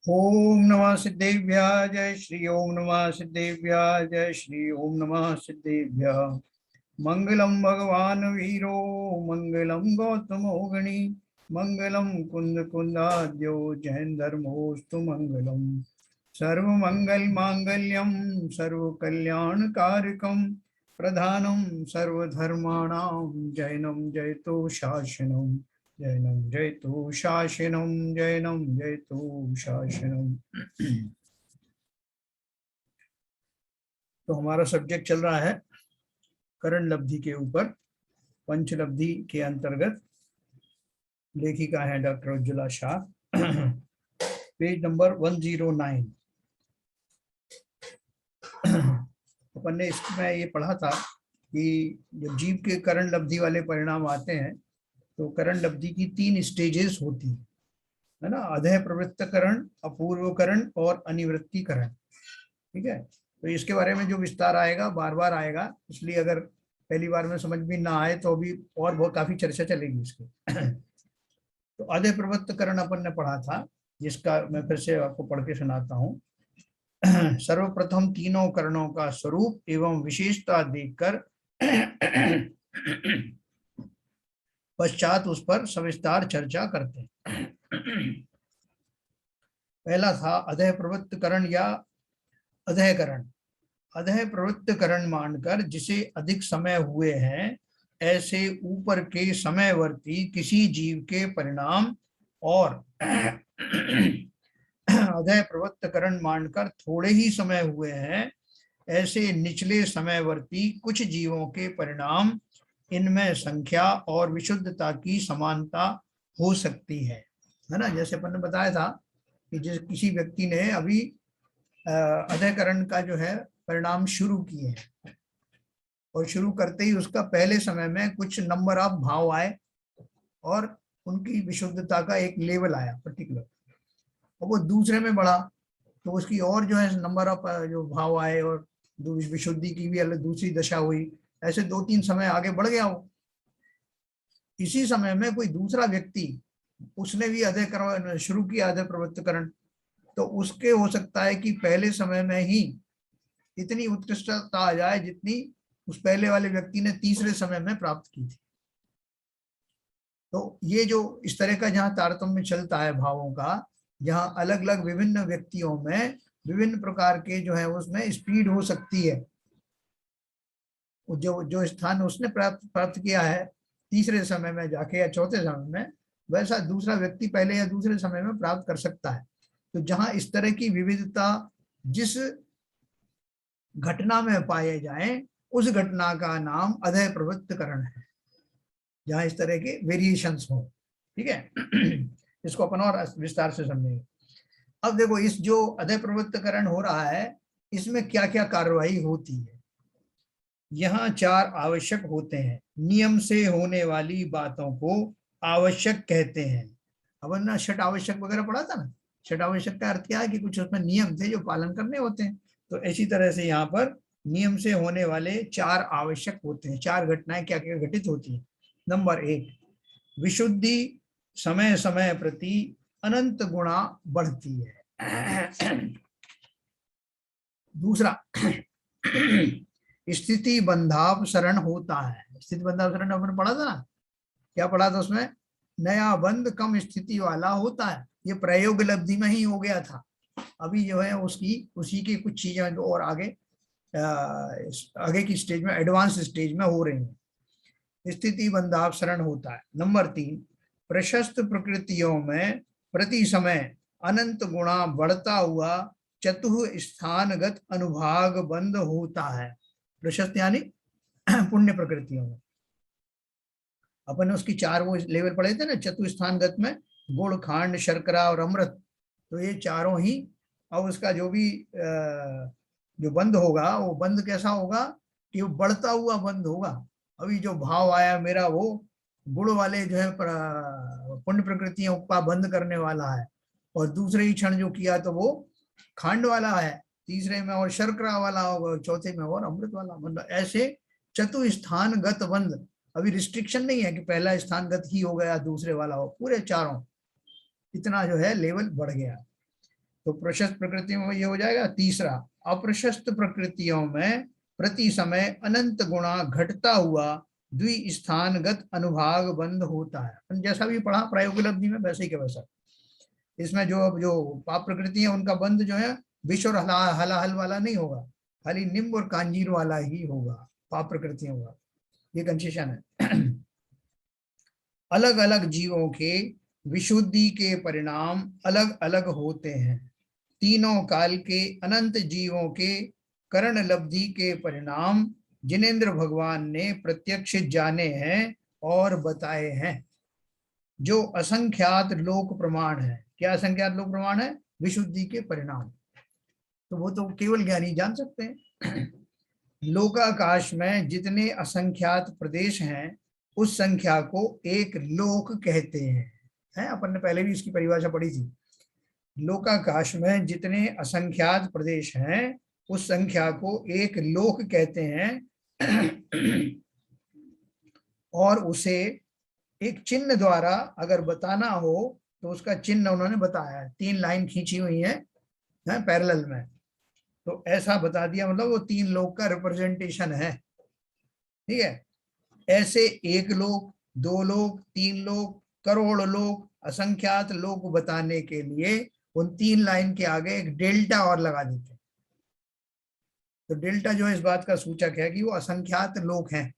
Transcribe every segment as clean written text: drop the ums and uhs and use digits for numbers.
ओम नमः सिद्धेभ्यः। जय श्री ओम नमः सिद्धेभ्यः। जय श्री ओम नमः सिद्धेभ्यः। मंगलम भगवान वीरो मंगलम गौतमो गणी मंगलम कुंद कुंदाद्यो जैन धर्मोस्तु मंगलम। सर्व मंगल मांगल्यम सर्व कल्याण कारकम प्रधानम सर्वधर्माणां जैनम जयतो शासनम। जैनम जयतु शासनम। जैनम जयतु शासनम। तो हमारा सब्जेक्ट चल रहा है करण लब्धि के ऊपर। पंचलब्धि के अंतर्गत लेखिका है doctor Ujjwala Shah. Page number 109। अपन ने इसमें ये पढ़ा था कि जब जीव के करण लब्धि वाले परिणाम आते हैं तो करण लब्धि की 3 स्टेजेस होती है ना। अधः प्रवृत्तकरण, अपूर्वकरण और अनिवृत्तिकरण। ठीक है, तो इसके बारे में जो विस्तार आएगा बार बार आएगा, इसलिए अगर पहली बार में समझ भी ना आए तो भी और बहुत काफी चर्चा चलेगी इसकी। तो अधः प्रवृत्तकरण अपन ने पढ़ा था, जिसका मैं फिर से आपको पढ़ के सुनाता हूँ। सर्वप्रथम तीनों करणों का स्वरूप एवं विशेषता देखकर पश्चात उस पर सविस्तार चर्चा करते हैं। पहला था अधः प्रवृत्तकरण या अधःकरण। अधः प्रवृत्तकरण मानकर जिसे अधिक समय हुए हैं ऐसे ऊपर के समयवर्ती किसी जीव के परिणाम, और अधः प्रवृत्तकरण मानकर थोड़े ही समय हुए हैं ऐसे निचले समयवर्ती कुछ जीवों के परिणाम, इनमें संख्या और विशुद्धता की समानता हो सकती है ना। जैसे अपन ने बताया था कि जिस किसी व्यक्ति ने अभी अधःकरण का जो है परिणाम शुरू किए हैं और शुरू करते ही उसका पहले समय में कुछ नंबर ऑफ भाव आए और उनकी विशुद्धता का एक लेवल आया पर्टिकुलर, और वो दूसरे में बढ़ा तो उसकी और जो है नंबर ऑफ जो भाव आए और विशुद्धि की भी अलग दूसरी दशा हुई। ऐसे 2-3 समय आगे बढ़ गया वो। इसी समय में कोई दूसरा व्यक्ति उसने भी अधःकरण शुरू किया, अधः प्रवृत्तकरण, तो उसके हो सकता है कि पहले समय में ही इतनी उत्कृष्टता आ जाए जितनी उस पहले वाले व्यक्ति ने तीसरे समय में प्राप्त की थी। तो ये जो इस तरह का जहाँ तारतम्य चलता है भावों का, जहाँ अलग अलग विभिन्न व्यक्तियों में विभिन्न प्रकार के जो है उसमें स्पीड हो सकती है। जो जो स्थान उसने प्राप्त किया है तीसरे समय में जाके या चौथे समय में, वैसा दूसरा व्यक्ति पहले या दूसरे समय में प्राप्त कर सकता है। तो जहां इस तरह की विविधता जिस घटना में पाए जाए उस घटना का नाम अधः प्रवृत्तकरण है, जहां इस तरह के वेरिएशंस हो। ठीक है, इसको अपन और विस्तार से समझेंगे। अब देखो, इस जो अधः प्रवृत्तकरण हो रहा है इसमें क्या क्या कार्रवाई होती है। यहाँ 4 आवश्यक होते हैं। नियम से होने वाली बातों को आवश्यक कहते हैं। अब ना षट आवश्यक वगैरह पढ़ा था ना। षट आवश्यक का अर्थ क्या है कि कुछ उसमें नियम थे जो पालन करने होते हैं। तो इसी तरह से यहाँ पर नियम से होने वाले 4 आवश्यक होते हैं। 4 घटनाएं क्या क्या घटित होती हैं। नंबर 1, विशुद्धि समय समय प्रति अनंत गुणा बढ़ती है। दूसरा, स्थिति बंधापसरण होता है। स्थिति बंधापसरण आपने पढ़ा था ना, क्या पढ़ा था उसमें? नया बंध कम स्थिति वाला होता है। ये प्रयोग लब्धि में ही हो गया था। अभी जो है उसकी उसी की कुछ चीजें और आगे की स्टेज में, एडवांस स्टेज में हो रही हैं। स्थिति बंधापसरण होता है। नंबर 3, प्रशस्त प्रकृतियों में प्रति समय अनंत गुणा बढ़ता हुआ चतुः स्थानगत अनुभाग बंध होता है। प्रशस्त यानी पुण्य प्रकृतियों में अपन ने उसकी 4 वो लेवल पढ़े थे ना, चतुस्थानगत में गुड़, खांड, शर्करा और अमृत। तो ये चारों ही, और उसका जो भी जो बंद होगा वो बंद कैसा होगा कि वो बढ़ता हुआ बंद होगा। अभी जो भाव आया मेरा वो गुड़ वाले जो है पुण्य प्रकृतियों का बंद करने वाला है, और दूसरे ही क्षण जो किया तो वो खांड वाला है, तीसरे में और शर्करा वाला होगा, चौथे में और अमृत वाला। मतलब ऐसे चतुस्थानगत बंद। अभी रिस्ट्रिक्शन नहीं है कि पहला स्थानगत ही हो गया दूसरे वाला हो, पूरे चारों। इतना जो है लेवल बढ़ गया। तो प्रशस्त प्रकृतियों में ये हो जाएगा। तीसरा, अप्रशस्त प्रकृतियों में प्रति समय अनंत गुणा घटता हुआ द्विस्थानगत अनुभाग बंद होता है। जैसा भी पढ़ा प्रायोगिक लब्धि में वैसे ही के वैसा। इसमें जो जो पाप प्रकृति है उनका बंध जो है विष और हलाहल वाला नहीं होगा, खाली निम्ब और कांजीर वाला ही होगा पाप प्रकृतियों का। ये कंसेशन है। अलग अलग जीवों के विशुद्धि के परिणाम अलग अलग होते हैं। तीनों काल के अनंत जीवों के करण लब्धि के परिणाम जिनेन्द्र भगवान ने प्रत्यक्ष जाने हैं और बताए हैं, जो असंख्यात लोक प्रमाण है। क्या असंख्यात लोक प्रमाण है? विशुद्धि के परिणाम। तो वो तो केवल ज्ञानी जान सकते हैं। लोकाकाश में जितने असंख्यात प्रदेश हैं उस संख्या को एक लोक कहते हैं। अपन ने पहले भी इसकी परिभाषा पढ़ी थी। लोकाकाश में जितने असंख्यात प्रदेश हैं उस संख्या को एक लोक कहते हैं। और उसे एक चिन्ह द्वारा अगर बताना हो तो उसका चिन्ह उन्होंने बताया है। 3 लाइन खींची हुई है पैरेलल में, तो ऐसा बता दिया, मतलब वो 3 लोक का रिप्रेजेंटेशन है। ठीक है, ऐसे 1 लोक, 2 लोक, 3 लोक, करोड़ लोक, असंख्यात लोक बताने के लिए उन 3 लाइन के आगे एक डेल्टा और लगा देते हैं। तो डेल्टा जो है इस बात का सूचक है कि वो असंख्यात लोक हैं।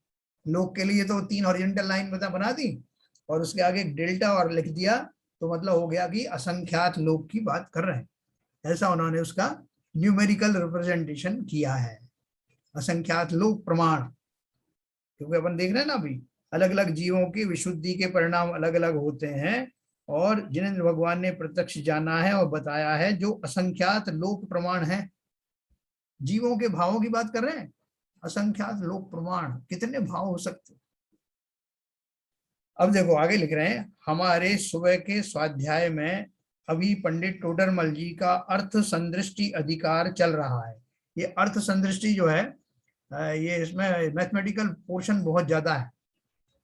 लोक के लिए तो 3 हॉरिजॉन्टल लाइन बना दी और उसके आगे एक डेल्टा और लिख दिया, तो मतलब हो गया कि असंख्यात लोक की बात कर रहे हैं। ऐसा उन्होंने उसका न्यूमेरिकल रिप्रेजेंटेशन किया है, असंख्यात लोक प्रमाण। क्योंकि अपन देख रहे हैं ना अभी, अलग अलग जीवों की विशुद्धि के परिणाम अलग अलग होते हैं और जिनेन्द्र भगवान ने प्रत्यक्ष जाना है और बताया है, जो असंख्यात लोक प्रमाण है। जीवों के भावों की बात कर रहे हैं, असंख्यात लोक प्रमाण, कितने भाव हो सकते। अब देखो आगे लिख रहे हैं, हमारे सुबह के स्वाध्याय में अभी पंडित टोडरमल जी का अर्थ संदृष्टि अधिकार चल रहा है। ये अर्थ संदृष्टि जो है, ये इसमें मैथमेटिकल पोर्शन बहुत ज्यादा है।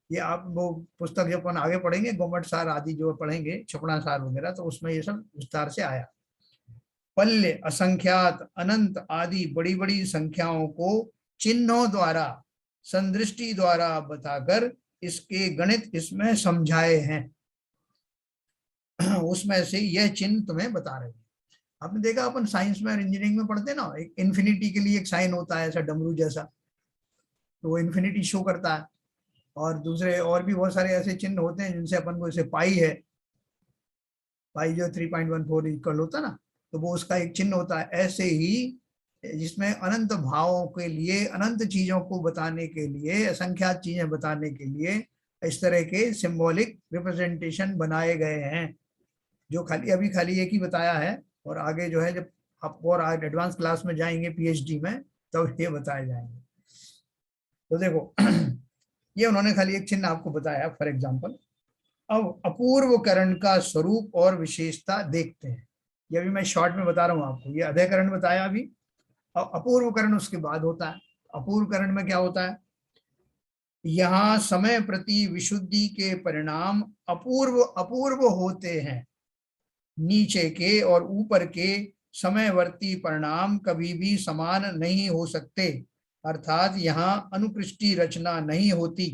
ये आप वो पुस्तक जब अपन आगे पढ़ेंगे, गोमट सार आदि जो पढ़ेंगे, छपड़ा सार वगैरह, तो उसमें ये सब विस्तार से आया। पल्य, असंख्यात, अनंत आदि बड़ी बड़ी संख्याओं को चिन्हों द्वारा, संदृष्टि द्वारा बताकर इसके गणित इसमें समझाए हैं। उसमें से यह चिन्ह तुम्हें बता रहे हैं। आपने देखा अपन साइंस में और इंजीनियरिंग में पढ़ते ना, एक इन्फिनिटी के लिए एक साइन होता है ऐसा डमरू जैसा, तो वो इन्फिनिटी शो करता है। और दूसरे और भी बहुत सारे ऐसे चिन्ह होते हैं जिनसे अपन को, जैसे पाई है, पाई जो 3.14 इक्वल होता है ना, तो वो उसका एक चिन्ह होता है। ऐसे ही जिसमें अनंत भावों के लिए, अनंत चीजों को बताने के लिए, असंख्यात चीजें बताने के लिए इस तरह के सिंबॉलिक रिप्रेजेंटेशन बनाए गए हैं, जो खाली अभी खाली एक ही बताया है। और आगे जो है, जब आप और आगे एडवांस क्लास में जाएंगे पीएचडी में, तब तो ये बताए जाएंगे। तो देखो ये उन्होंने खाली एक चिन्ह आपको बताया फॉर एग्जाम्पल। अब अपूर्वकरण का स्वरूप और विशेषता देखते हैं। ये अभी मैं शॉर्ट में बता रहा हूँ आपको। ये अध्ययकरण बताया अभी, और अपूर्वकरण उसके बाद होता है। अपूर्वकरण में क्या होता है? यहाँ समय प्रति विशुद्धि के परिणाम अपूर्व अपूर्व होते हैं। नीचे के और ऊपर के समयवर्ती परिणाम कभी भी समान नहीं हो सकते, अर्थात यहाँ अनुकृष्टि रचना नहीं होती।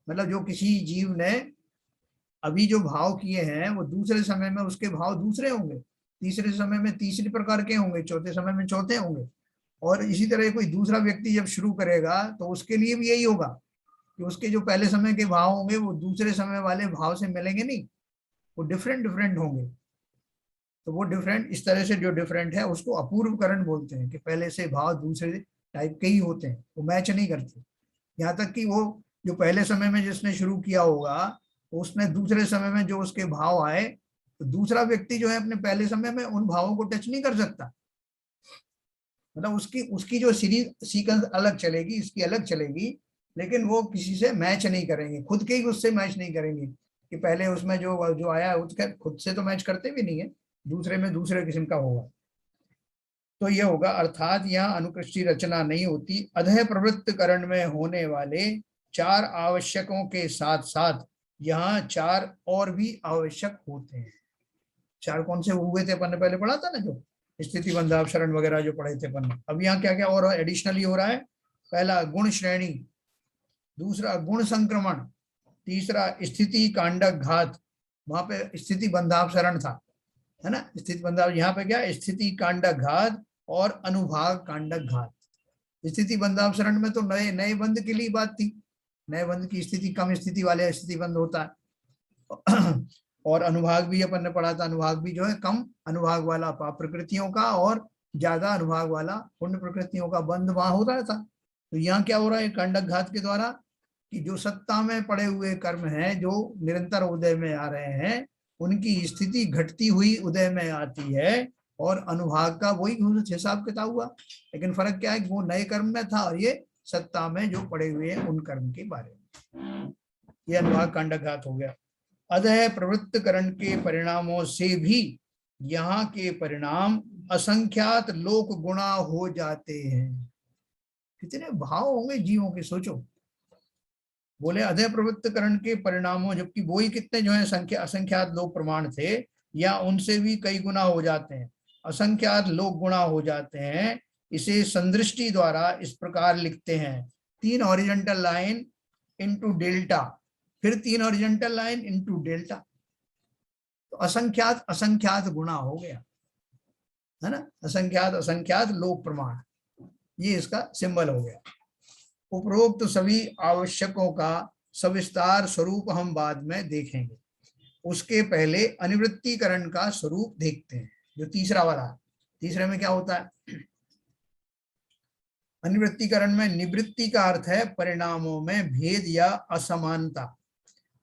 मतलब जो किसी जीव ने अभी जो भाव किए हैं वो दूसरे समय में उसके भाव दूसरे होंगे, तीसरे समय में तीसरी प्रकार के होंगे, चौथे समय में चौथे होंगे। और इसी तरह कोई दूसरा व्यक्ति जब शुरू करेगा तो उसके लिए भी यही होगा कि उसके जो पहले समय के भाव होंगे वो दूसरे समय वाले भाव से मिलेंगे नहीं, वो डिफरेंट डिफरेंट होंगे। तो वो डिफरेंट, इस तरह से जो डिफरेंट है उसको अपूर्वकरण बोलते हैं, कि पहले से भाव दूसरे टाइप के ही होते हैं, वो मैच नहीं करते। यहाँ तक कि वो जो पहले समय में जिसने शुरू किया होगा, उसने दूसरे समय में जो उसके भाव आए, तो दूसरा व्यक्ति जो है अपने पहले समय में उन भावों को टच नहीं कर सकता। मतलब उसकी उसकी जो सीरीज सीक्वेंस अलग चलेगी, इसकी अलग चलेगी, लेकिन वो किसी से मैच नहीं करेंगे, खुद के ही उससे मैच नहीं करेंगे। कि पहले उसमें जो जो आया उसके खुद से तो मैच करते भी नहीं है, दूसरे में दूसरे किस्म का होगा। तो ये होगा, अर्थात यहाँ अनुकृष्टि रचना नहीं होती। अधः प्रवृत्त करण में होने वाले 4 आवश्यकों के साथ साथ यहाँ 4 और भी आवश्यक होते हैं। चार कौन से हुए थे अपन ने पहले पढ़ा था ना, जो स्थिति बंधापसरण वगैरह जो पढ़े थे अपन ने। अब यहाँ क्या क्या और एडिशनली हो रहा है? पहला गुण श्रेणी, दूसरा गुण संक्रमण, तीसरा स्थिति कांडक घात, वहां पे स्थिति बंधापसरण था, है ना, स्थिति बंधाप, यहाँ पे क्या स्थिति कांडक घात और अनुभाग कांडक घात। स्थिति बंधापसरण में तो नए नए बंध के लिए बात थी, नए बंध की स्थिति कम स्थिति वाले स्थिति बंध होता है। और अनुभाग भी अपन ने पढ़ा था, अनुभाग भी जो है कम अनुभाग वाला पाप प्रकृतियों का और ज्यादा अनुभाग वाला पुण्य प्रकृतियों का बंध वहां हो रहा था। तो यहाँ क्या हो रहा है कांडक घात के द्वारा, कि जो सत्ता में पड़े हुए कर्म हैं जो निरंतर उदय में आ रहे हैं, उनकी स्थिति घटती हुई उदय में आती है, और अनुभाग का वही हिसाब किताब हुआ। लेकिन फर्क क्या है, वो नए कर्म में था और ये सत्ता में जो पड़े हुए हैं उन कर्म के बारे में, ये अनुभाग कांडक घात हो गया। अतः प्रवृत्त करण के परिणामों से भी यहाँ के परिणाम असंख्यात लोक गुणा हो जाते हैं। कितने भाव होंगे जीवों के, सोचो। बोले अधय प्रवृत्त करण के परिणामों, जबकि वो ही कितने जो है संख्या असंख्यात लोक प्रमाण थे, या उनसे भी कई गुना हो जाते हैं, असंख्यात लोक गुणा हो जाते हैं। इसे संदृष्टि द्वारा इस प्रकार लिखते हैं, 3 हॉरिजॉन्टल लाइन इनटू डेल्टा, फिर 3 हॉरिजॉन्टल लाइन इनटू डेल्टा, तो असंख्यात असंख्यात गुणा हो गया, है ना, असंख्यात असंख्यात लोक प्रमाण, ये इसका सिंबल हो गया। उपरोक्त सभी आवश्यकों का सविस्तार स्वरूप हम बाद में देखेंगे, उसके पहले अनिवृत्तीकरण का स्वरूप देखते हैं, जो तीसरा वाला। तीसरे में क्या होता है? अनिवृत्तीकरण में निवृत्ति का अर्थ है परिणामों में भेद या असमानता,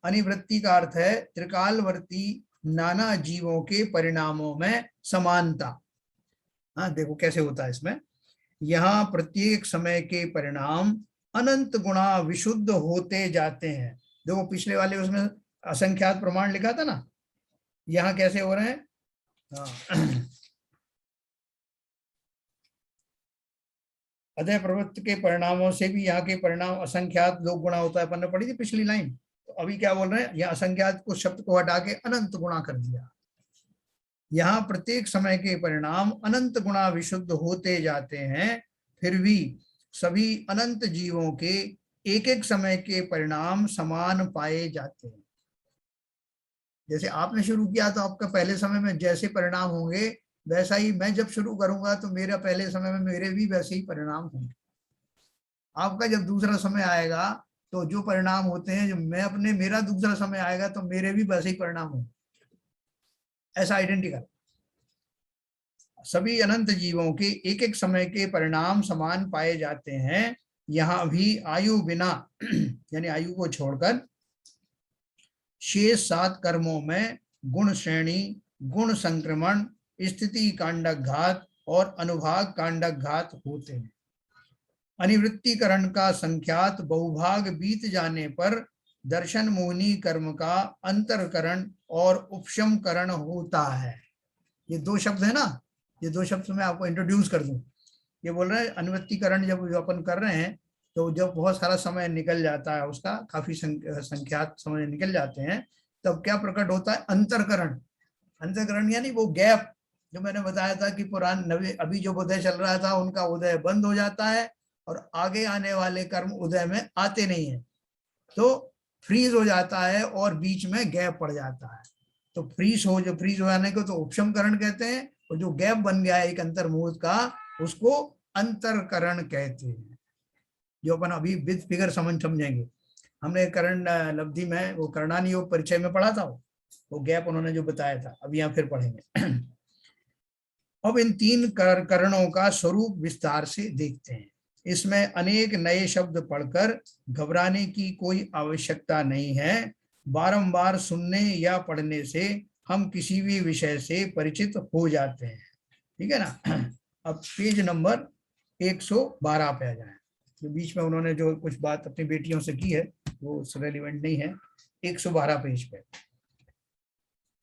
अनिवृत्ति का अर्थ है त्रिकालवर्ती नाना जीवों के परिणामों में समानता। हाँ देखो कैसे होता है इसमें, यहाँ प्रत्येक समय के परिणाम अनंत गुणा विशुद्ध होते जाते हैं। देखो पिछले वाले उसमें असंख्यात प्रमाण लिखा था ना, यहाँ कैसे हो रहे हैं? हाँ। अधय प्रवृत्ति के परिणामों से भी यहाँ के परिणाम असंख्यात लोक गुणा होता है, अपन ने पढ़ी थी पिछली लाइन। तो अभी क्या बोल रहे हैं, यहाँ असंख्यात को शब्द को हटा के अनंत गुणा कर दिया। यहाँ प्रत्येक समय के परिणाम अनंत गुणा विशुद्ध होते जाते हैं, फिर भी सभी अनंत जीवों के एक एक समय के परिणाम समान पाए जाते हैं। जैसे आपने शुरू किया तो आपका पहले समय में जैसे परिणाम होंगे, वैसा ही मैं जब शुरू करूंगा तो मेरा पहले समय में मेरे भी वैसे ही परिणाम होंगे। आपका जब दूसरा समय आएगा तो जो परिणाम होते हैं, जो मैं अपने मेरा दूसरा समय आएगा तो मेरे भी वैसे ही परिणाम होंगे, ऐसा आइडेंटिकल। सभी अनंत जीवों के एक एक समय के परिणाम समान पाए जाते हैं। यहाँ भी आयु बिना यानी आयु को छोड़कर शेष 7 कर्मों में गुण श्रेणी, गुण संक्रमण, स्थिति कांडक घात और अनुभाग कांडक घात होते हैं। अनिवृत्तीकरण का संख्यात बहुभाग बीत जाने पर दर्शन मोहिनी कर्म का अंतरकरण और उपशमकरण होता है। ये 2 शब्द है ना, ये 2 शब्द मैं आपको इंट्रोड्यूस कर दूं। ये बोल रहे हैं अनिवृत्तीकरण जब अपन कर रहे हैं तो जब बहुत सारा समय निकल जाता है, उसका काफी संख्यात समय निकल जाते हैं, तब क्या प्रकट होता है? अंतरकरण। अंतरकरण यानी वो गैप जो मैंने बताया था कि पुराने अभी जो उदय चल रहा था उनका उदय बंद हो जाता है और आगे आने वाले कर्म उदय में आते नहीं है, तो फ्रीज हो जाता है और बीच में गैप पड़ जाता है। तो फ्रीज हो जाने को तो उपशमकरण कहते हैं, और जो गैप बन गया है एक अंतर्मुहूर्त का, उसको अंतरकरण कहते हैं। जो अपन अभी विद फिगर समझेंगे, हमने करण लब्धि में वो करणानी योग परिचय में पढ़ा था, वो गैप उन्होंने जो बताया था, अब यहाँ फिर पढ़ेंगे। अब इन 3 करणों का स्वरूप विस्तार से देखते हैं। इसमें अनेक नए शब्द पढ़कर घबराने की कोई आवश्यकता नहीं है। बारंबार सुनने या पढ़ने से हम किसी भी विषय से परिचित हो जाते हैं, ठीक है ना। अब पेज नंबर 112 पे आ जाए। तो बीच में उन्होंने जो कुछ बात अपनी बेटियों से की है वो रेलिवेंट नहीं है। 112 पेज पे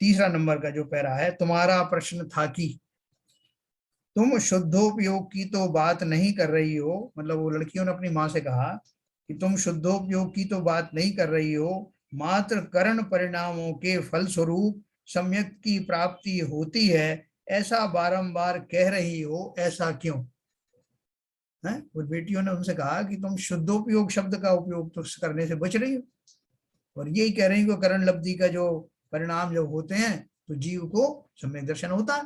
तीसरा नंबर का जो पैरा है, तुम्हारा प्रश्न था कि तुम शुद्धोपयोग की तो बात नहीं कर रही हो, मतलब वो लड़कियों ने अपनी माँ से कहा कि तुम शुद्धोपयोग की तो बात नहीं कर रही हो, मात्र करण परिणामों के फलस्वरूप सम्यक की प्राप्ति होती है, ऐसा बारंबार कह रही हो, ऐसा क्यों? है वो बेटियों ने उनसे कहा कि तुम शुद्धोपयोग शब्द का उपयोग तो करने से बच रही हो, और यही कह रही हो करण लब्धि का जो परिणाम जब होते हैं तो जीव को सम्यक दर्शन होता है,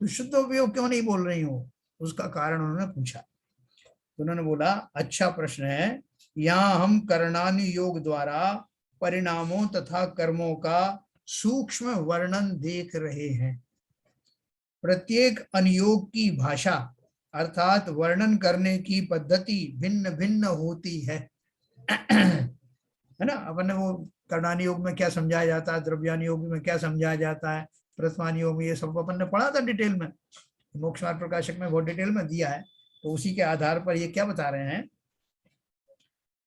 तो शुद्धोपयोग क्यों नहीं बोल रही हो? उसका कारण उन्होंने पूछा। तो उन्होंने बोला, अच्छा प्रश्न है, यहाँ हम करणानि योग द्वारा परिणामों तथा कर्मों का सूक्ष्म वर्णन देख रहे हैं। प्रत्येक अनुयोग की भाषा अर्थात वर्णन करने की पद्धति भिन्न भिन्न होती है। है ना? अपन ने वो करणानि योग में क्या समझाया जाता है, द्रव्यानि योग में क्या समझाया जाता है, प्रथमानि योग में, ये सब अपन ने पढ़ा था डिटेल में, मोक्ष मार्ग प्रकाशक में बहुत डिटेल में दिया है। तो उसी के आधार पर ये क्या बता रहे हैं,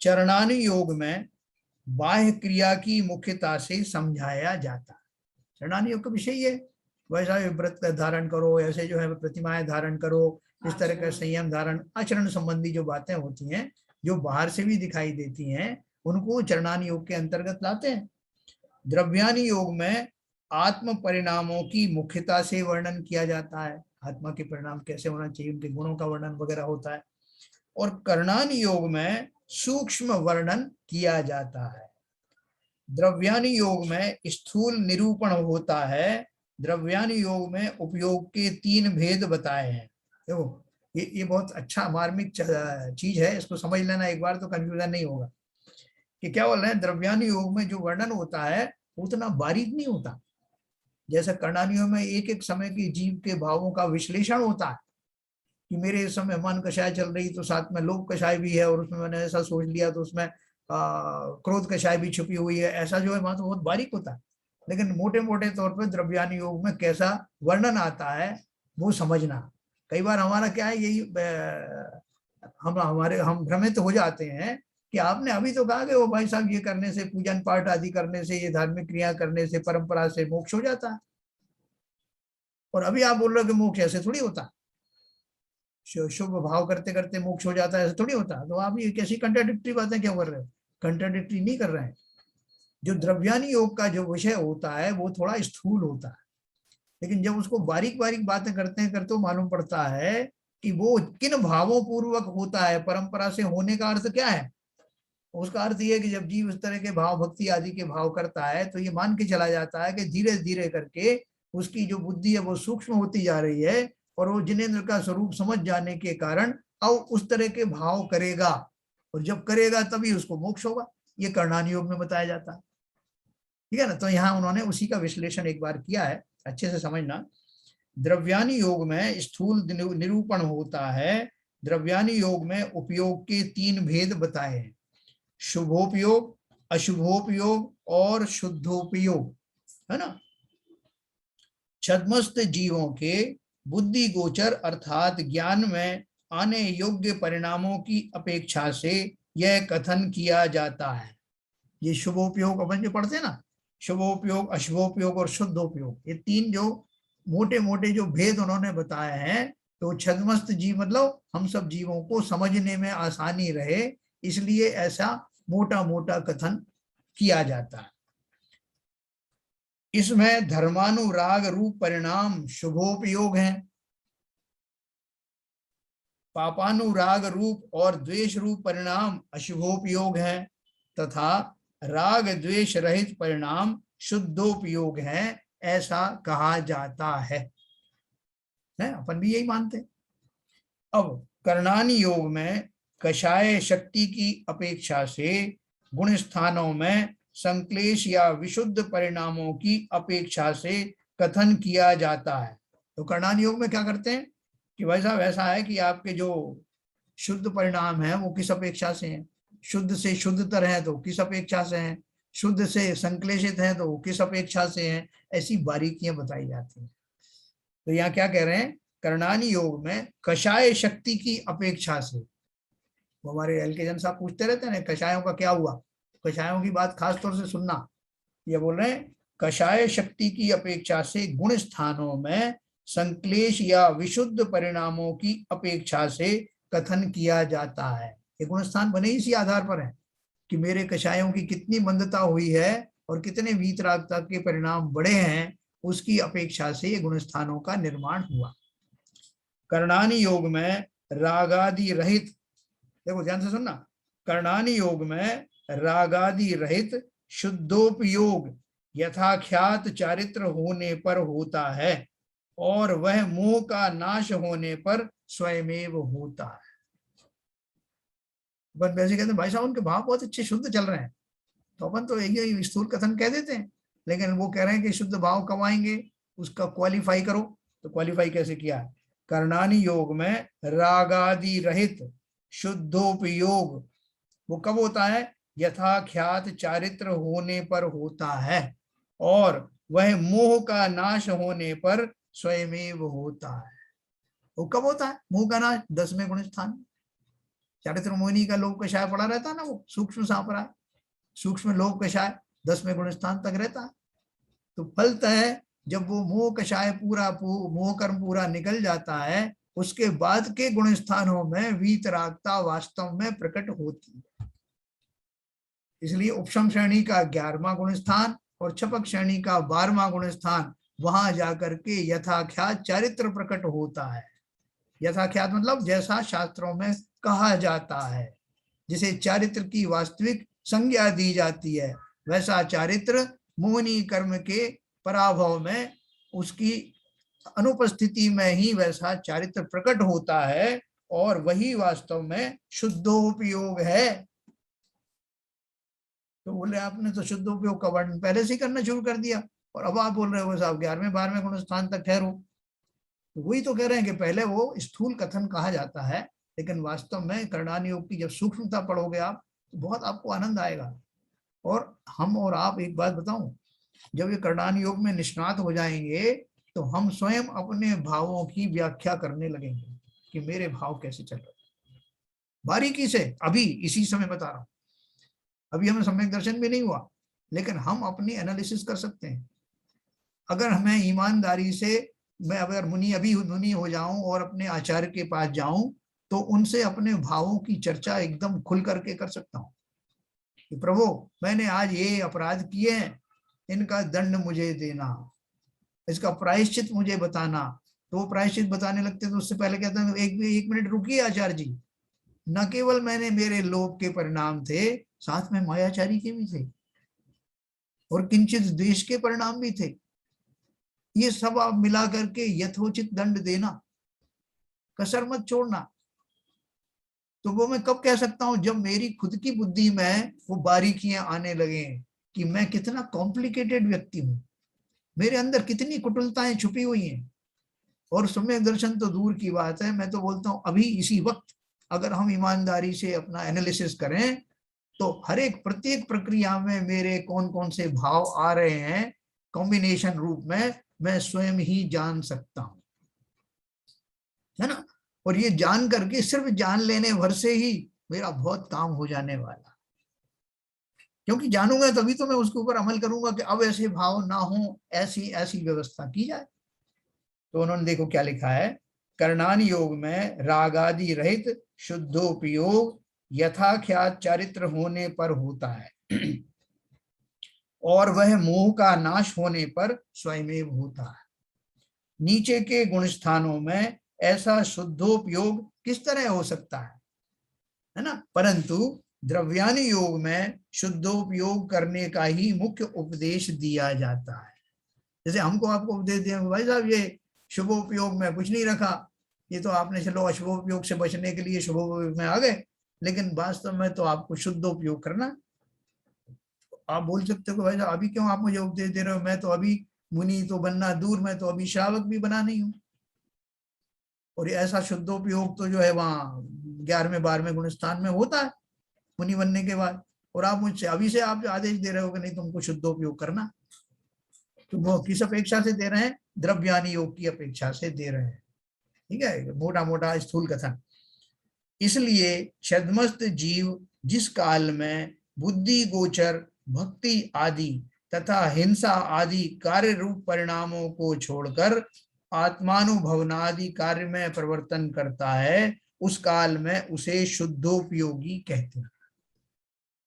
चरणानि योग में बाह्य क्रिया की मुख्यता से समझाया जाता है। चरणानि योग का विषय है वैसा व्रत धारण करो, ऐसे जो है प्रतिमाएं धारण करो, इस तरह का संयम धारण, आचरण संबंधी जो बातें होती हैं जो बाहर से भी दिखाई देती हैं, उनको चरणानि योग के अंतर्गत लाते हैं। द्रव्यानि योग में आत्म परिणामों की मुख्यता से वर्णन किया जाता है, आत्मा के परिणाम कैसे होना चाहिए, उनके गुणों का वर्णन वगैरह होता है। और करणानि योग में सूक्ष्म वर्णन किया जाता है। द्रव्यानि योग में स्थूल निरूपण होता है। द्रव्यानि योग में उपयोग के 3 भेद बताए हैं। देखो ये बहुत अच्छा मार्मिक चीज है, इसको समझ लेना एक बार तो कंफ्यूजन नहीं होगा कि क्या बोल रहे हैं। द्रव्यानि योग में जो वर्णन होता है उतना बारीक नहीं होता, जैसे करणानि योग में एक एक समय के जीव के भावों का विश्लेषण होता है कि मेरे इस समय मन कषाय चल रही तो साथ में लोभ कषाय भी है, और उसमें मैंने ऐसा सोच लिया तो उसमें क्रोध कषाय भी छुपी हुई है, ऐसा जो है वहां तो बहुत बारीक होता है। लेकिन मोटे मोटे तौर पर द्रव्यानि योग में कैसा वर्णन आता है वो समझना। कई बार हमारा क्या है, यही हम भ्रमित हो जाते हैं कि आपने अभी तो कहा कि वो भाई साहब ये करने से, पूजन पाठ आदि करने से, ये धार्मिक क्रिया करने से, परंपरा से मोक्ष हो जाता है, और अभी आप बोल रहे हो कि मोक्ष ऐसे थोड़ी होता, शुभ भाव करते करते मोक्ष हो जाता है, ऐसा थोड़ी होता। तो आप ये कैसी कंट्राडिक्टरी बातें क्यों कर रहे हो? कंट्राडिक्टरी नहीं कर रहे हैं। जो द्रव्यानि योग का जो विषय होता है वो थोड़ा स्थूल होता है, लेकिन जब उसको बारीक बारीक बातें करते हैं करते मालूम पड़ता है कि वो किन भावों पूर्वक होता है। परंपरा से होने का अर्थ क्या है? उसका अर्थ ये है कि जब जीव इस तरह के भाव, भक्ति आदि के भाव करता है तो ये मान के चला जाता है कि धीरे धीरे करके उसकी जो बुद्धि है वो सूक्ष्म होती जा रही है, और वो जिनेंद्र का स्वरूप समझ जाने के कारण अब उस तरह के भाव करेगा, और जब करेगा तभी उसको मोक्ष होगा। ये करणानि योग में बताया जाता है, ठीक है ना? तो यहाँ उन्होंने उसी का विश्लेषण एक बार किया है, अच्छे से समझना। द्रव्यानि योग में स्थूल निरूपण होता है। द्रव्यानि योग में उपयोग के 3 भेद बताए हैं, शुभोपयोग, अशुभोपयोग और शुद्धोपयोग, है ना? छद्मस्त जीवों के बुद्धि गोचर अर्थात ज्ञान में आने योग्य परिणामों की अपेक्षा से यह कथन किया जाता है। ये शुभोपयोग अपन जो पढ़ते हैं ना, शुभोपयोग, अशुभोपयोग और शुद्धोपयोग, ये 3 जो मोटे मोटे जो भेद उन्होंने बताए हैं, तो छद्मस्त जीव मतलब हम सब जीवों को समझने में आसानी रहे, इसलिए ऐसा मोटा मोटा कथन किया जाता है। इसमें धर्मानुराग रूप परिणाम शुभोपयोग हैं, पापानुराग रूप और द्वेष रूप परिणाम अशुभोपयोग हैं, तथा राग द्वेष रहित परिणाम शुद्धोपयोग हैं, ऐसा कहा जाता है। अपन भी यही मानते हैं। अब करणानि योग में कषाय शक्ति की अपेक्षा से गुण स्थानों में संक्लेश या विशुद्ध परिणामों की अपेक्षा से कथन किया जाता है। तो करणानि योग में क्या करते हैं कि भाई साहब ऐसा है कि आपके जो शुद्ध परिणाम है वो किस अपेक्षा से हैं, शुद्ध से शुद्धतर है तो किस अपेक्षा से हैं, शुद्ध से संक्लेशित है तो किस अपेक्षा से हैं, ऐसी बारीकियां बताई जाती हैं। तो यहाँ क्या कह रहे हैं, करणानि योग में कषाय शक्ति की अपेक्षा से, वो हमारे एल के जन साहब पूछते रहते हैं ना कषायों का क्या हुआ, कषायों की बात खास तौर से सुनना। ये बोल रहे हैं कषाय शक्ति की अपेक्षा से गुण स्थानों में संक्लेश या विशुद्ध परिणामों की अपेक्षा से कथन किया जाता है। ये गुण स्थान बने इसी आधार पर है कि मेरे कषायों की कितनी मंदता हुई है और कितने वीतरागता के परिणाम बड़े हैं, उसकी अपेक्षा से ये गुण स्थानों का निर्माण हुआ। कर्णानि योग में रागादि रहित, देखो ध्यान से सुनना, कर्णानि योग में रागादि रहित शुद्धोपयोग यथाख्यात चारित्र होने पर होता है, और वह मोह का नाश होने पर स्वयमेव होता है। अपन वैसे कहते हैं भाई साहब उनके भाव बहुत अच्छे शुद्ध चल रहे हैं, तो अपन तो यही स्थूल कथन कह देते हैं, लेकिन वो कह रहे हैं कि शुद्ध भाव कब आएंगे, उसका क्वालिफाई करो। तो क्वालिफाई कैसे किया? कर्णानि योग में रागादि रहित शुद्धोपयोग वो कब होता है? यथाख्यात चारित्र होने पर होता है, और वह मोह का नाश होने पर स्वयमेव होता है। वो कब होता है मोह का नाश? 10वें गुण स्थान। चारित्र मोहिनी का लोक कषाय पड़ा रहता है ना, वो सूक्ष्म सांपराय, सूक्ष्म लोक कषाय 10वें गुण स्थान तक रहता है। तो फलतः जब वो मोह कषाय पूरा मोह कर्म पूरा निकल जाता है, उसके बाद के गुण स्थानों में वीतरागता वास्तव में प्रकट होती है। इसलिए उपशम श्रेणी का 11वां गुण स्थान और छपक श्रेणी का 12वां गुण स्थान, वहां जाकर के यथाख्यात चारित्र प्रकट होता है। यथाख्यात मतलब जैसा शास्त्रों में कहा जाता है, जिसे चारित्र की वास्तविक संज्ञा दी जाती है, वैसा चारित्र मोहनी कर्म के पराभव में, उसकी अनुपस्थिति में ही वैसा चारित्र प्रकट होता है, और वही वास्तव में शुद्धोपयोग है। तो बोले आपने तो शुद्धोपयोग का वर्णन पहले से करना शुरू कर दिया, और अब आप बोल रहे हो साहब 11वें 12वें गुण स्थान तक ठहरो। तो वही तो कह रहे हैं कि पहले वो स्थूल कथन कहा जाता है, लेकिन वास्तव में कर्णानि योग की जब सूक्ष्मता पढ़ोगे आप, तो बहुत आपको आनंद आएगा। और हम और आप एक बात बताऊं, जब ये कर्णानि योग में निष्णात हो जाएंगे, तो हम स्वयं अपने भावों की व्याख्या करने लगेंगे कि मेरे भाव कैसे चल रहे, बारीकी से। अभी इसी समय बता रहा हूं, अभी हमें सम्यक दर्शन भी नहीं हुआ, लेकिन हम अपनी एनालिसिस कर सकते हैं। अगर हमें ईमानदारी से, मैं अगर मुनि हो जाऊं और अपने आचार्य के पास जाऊं, तो उनसे अपने भावों की चर्चा एकदम खुल करके कर सकता हूं कि प्रभु मैंने आज ये अपराध किए हैं, इनका दंड मुझे देना, इसका प्रायश्चित मुझे बताना। तो वो प्रायश्चित बताने लगते तो उससे पहले कहते हैं एक मिनट रुकिए आचार्य जी, न केवल मैंने मेरे लोभ के परिणाम थे, साथ में मायाचारी के भी थे, और किंचित द्वेष के परिणाम भी थे। ये सब आप मिला करके यथोचित दंड देना, कसर मत छोड़ना। तो वो मैं कब कह सकता हूं? जब मेरी खुद की बुद्धि में वो बारीकियां आने लगे कि मैं कितना कॉम्प्लिकेटेड व्यक्ति हूं, मेरे अंदर कितनी कुटिलताएं छुपी हुई हैं। और सम्यक दर्शन तो दूर की बात है, मैं तो बोलता हूं अभी इसी वक्त अगर हम ईमानदारी से अपना एनालिसिस करें, तो हर एक प्रत्येक प्रक्रिया में मेरे कौन कौन से भाव आ रहे हैं कॉम्बिनेशन रूप में, मैं स्वयं ही जान सकता हूं, है ना। और ये जान करके, सिर्फ जान लेने भर से ही मेरा बहुत काम हो जाने वाला, क्योंकि जानूंगा तभी तो मैं उसके ऊपर अमल करूंगा कि अब ऐसे भाव ना हो, ऐसी ऐसी व्यवस्था की जाए। तो उन्होंने देखो क्या लिखा है, कर्णानि योग में रागादि रहित शुद्धोपयोग यथाख्यात चारित्र होने पर होता है, और वह मोह का नाश होने पर स्वयमेव होता है। नीचे के गुण स्थानों में ऐसा शुद्धोपयोग किस तरह हो सकता है ना। परंतु द्रव्यानि योग में शुद्धोपयोग करने का ही मुख्य उपदेश दिया जाता है। जैसे हमको आपको उपदेश दिया भाई साहब ये शुभोपयोग में कुछ नहीं रखा, ये तो आपने चलो अशुभोपयोग से बचने के लिए शुभोपयोग में आ गए, लेकिन वास्तव में तो आपको शुद्धोपयोग करना। आप बोल सकते हो भाई साहब अभी क्यों आप मुझे उपदेश दे रहे हो, मैं तो अभी मुनि तो बनना दूर, मैं तो अभी श्रावक भी बना नहीं हूं। और ऐसा शुद्धोपयोग तो जो है वहां 11वें 12वें गुण स्थान में होता है मुनि बनने के बाद, और आप मुझसे अभी से आप आदेश दे रहे हो कि नहीं तुमको शुद्धोपयोग करना। तो वो किस अपेक्षा से दे रहे हैं? द्रव्यानि योग की अपेक्षा से दे रहे हैं। ठीक है, मोटा मोटा स्थूल कथन। इसलिए छद्मस्त जीव जिस काल में बुद्धि गोचर भक्ति आदि तथा हिंसा आदि कार्य रूप परिणामों को छोड़कर आत्मानुभवनादि कार्य में परिवर्तन करता है, उस काल में उसे शुद्धोपयोगी कहते हैं,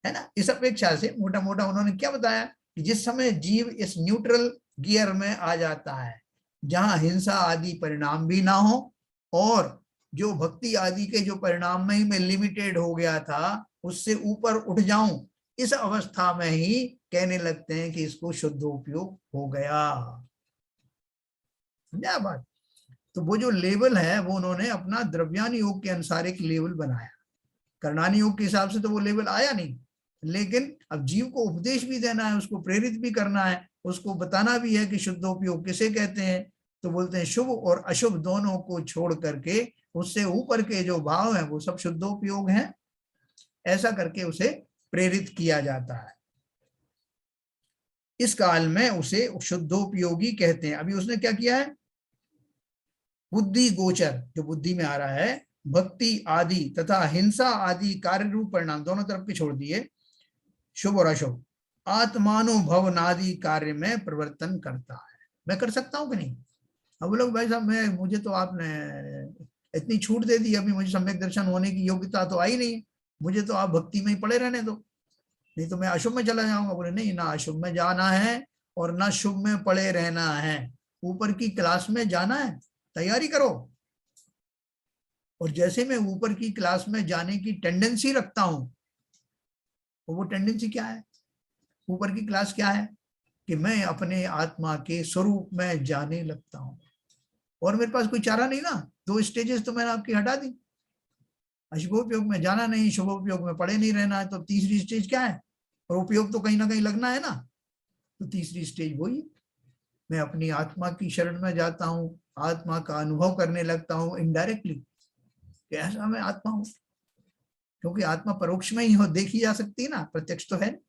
है ना। इस अपेक्षा से मोटा मोटा उन्होंने क्या बताया कि जिस समय जीव इस न्यूट्रल गियर में आ जाता है, जहां हिंसा आदि परिणाम भी ना हो और जो भक्ति आदि के जो परिणाम में ही मैं लिमिटेड हो गया था उससे ऊपर उठ जाऊं, इस अवस्था में ही कहने लगते हैं कि इसको शुद्धोपयोग हो गया। समझा बात? तो वो जो लेवल है वो उन्होंने अपना द्रव्यान योग के अनुसार एक लेवल बनाया। कर्णानी योग के हिसाब से तो वो लेवल आया नहीं, लेकिन अब जीव को उपदेश भी देना है, उसको प्रेरित भी करना है, उसको बताना भी है कि शुद्धोपयोग किसे कहते हैं। तो बोलते हैं शुभ और अशुभ दोनों को छोड़ करके उससे ऊपर के जो भाव हैं वो सब शुद्धोपयोग हैं, ऐसा करके उसे प्रेरित किया जाता है। इस काल में उसे शुद्धोपयोगी कहते हैं। अभी उसने क्या किया है, बुद्धि गोचर जो बुद्धि में आ रहा है, भक्ति आदि तथा हिंसा आदि कार्य रूप परिणाम दोनों तरफ के छोड़ दिए, शुभ और अशुभ, आत्मानुभव नादि कार्य में परिवर्तन करता है। मैं कर सकता हूं कि नहीं? अब लोग भाई साहब मैं मुझे तो आपने इतनी छूट दे दी, अभी मुझे सम्यक दर्शन होने की योग्यता तो आई नहीं, मुझे तो आप भक्ति में ही पड़े रहने दो, नहीं तो मैं अशुभ में चला जाऊंगा। बोले नहीं, ना अशुभ में जाना है और ना शुभ में पड़े रहना है, ऊपर की क्लास में जाना है, तैयारी करो। और जैसे मैं ऊपर की क्लास में जाने की टेंडेंसी रखता हूं, तो वो टेंडेंसी क्या है, ऊपर की क्लास क्या है कि मैं अपने आत्मा के स्वरूप में जाने लगता हूं, और मेरे पास कोई चारा नहीं ना। दो स्टेजेस तो मैंने आपकी हटा दी, अशुभोपयोग में जाना नहीं, शुभोपयोग में पड़े नहीं रहना है, तो तीसरी स्टेज क्या है? और उपयोग तो कहीं ना कहीं लगना है ना, तो तीसरी स्टेज वही, मैं अपनी आत्मा की शरण में जाता हूँ, आत्मा का अनुभव करने लगता हूँ इनडायरेक्टली, ऐसा मैं आत्मा हूँ, क्योंकि आत्मा परोक्ष में ही हो देखी जा सकती है ना, प्रत्यक्ष तो है।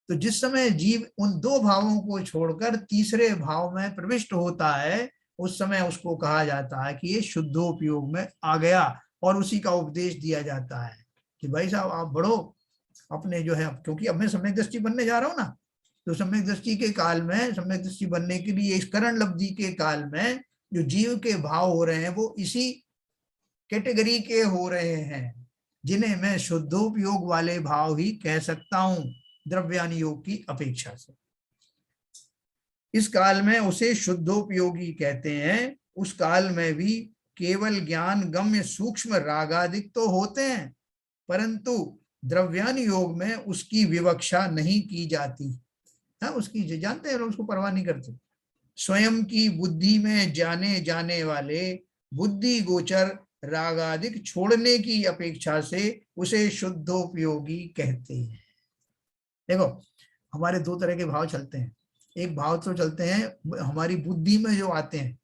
तो जिस समय जीव उन दो भावों को छोड़कर तीसरे भाव में प्रविष्ट होता है, उस समय उसको कहा जाता है कि ये शुद्धोपयोग में आ गया, और उसी का उपदेश दिया जाता है कि भाई साहब आप बढ़ो अपने जो है, क्योंकि अब मैं सम्यक दृष्टि बनने जा रहा हूं ना, तो सम्यक दृष्टि के काल में, सम्यक दृष्टि बनने के लिए इस करण लब्धि के काल में जो जीव के भाव हो रहे हैं वो इसी कैटेगरी के हो रहे हैं, जिन्हें मैं शुद्धोपयोग वाले भाव ही कह सकता हूं द्रव्यान योग की अपेक्षा से। इस काल में उसे शुद्धोपयोगी कहते हैं। उस काल में भी केवल ज्ञान गम्य सूक्ष्म रागादिक तो होते हैं, परंतु द्रव्यान योग में उसकी विवक्षा नहीं की जाती है। उसकी जानते हैं, उसको परवाह नहीं करते। स्वयं की बुद्धि में जाने जाने वाले बुद्धि गोचर रागादिक छोड़ने की अपेक्षा से उसे शुद्धोपयोगी कहते हैं। देखो हमारे दो तरह के भाव चलते हैं, एक भाव तो चलते हैं हमारी बुद्धि में जो आते हैं,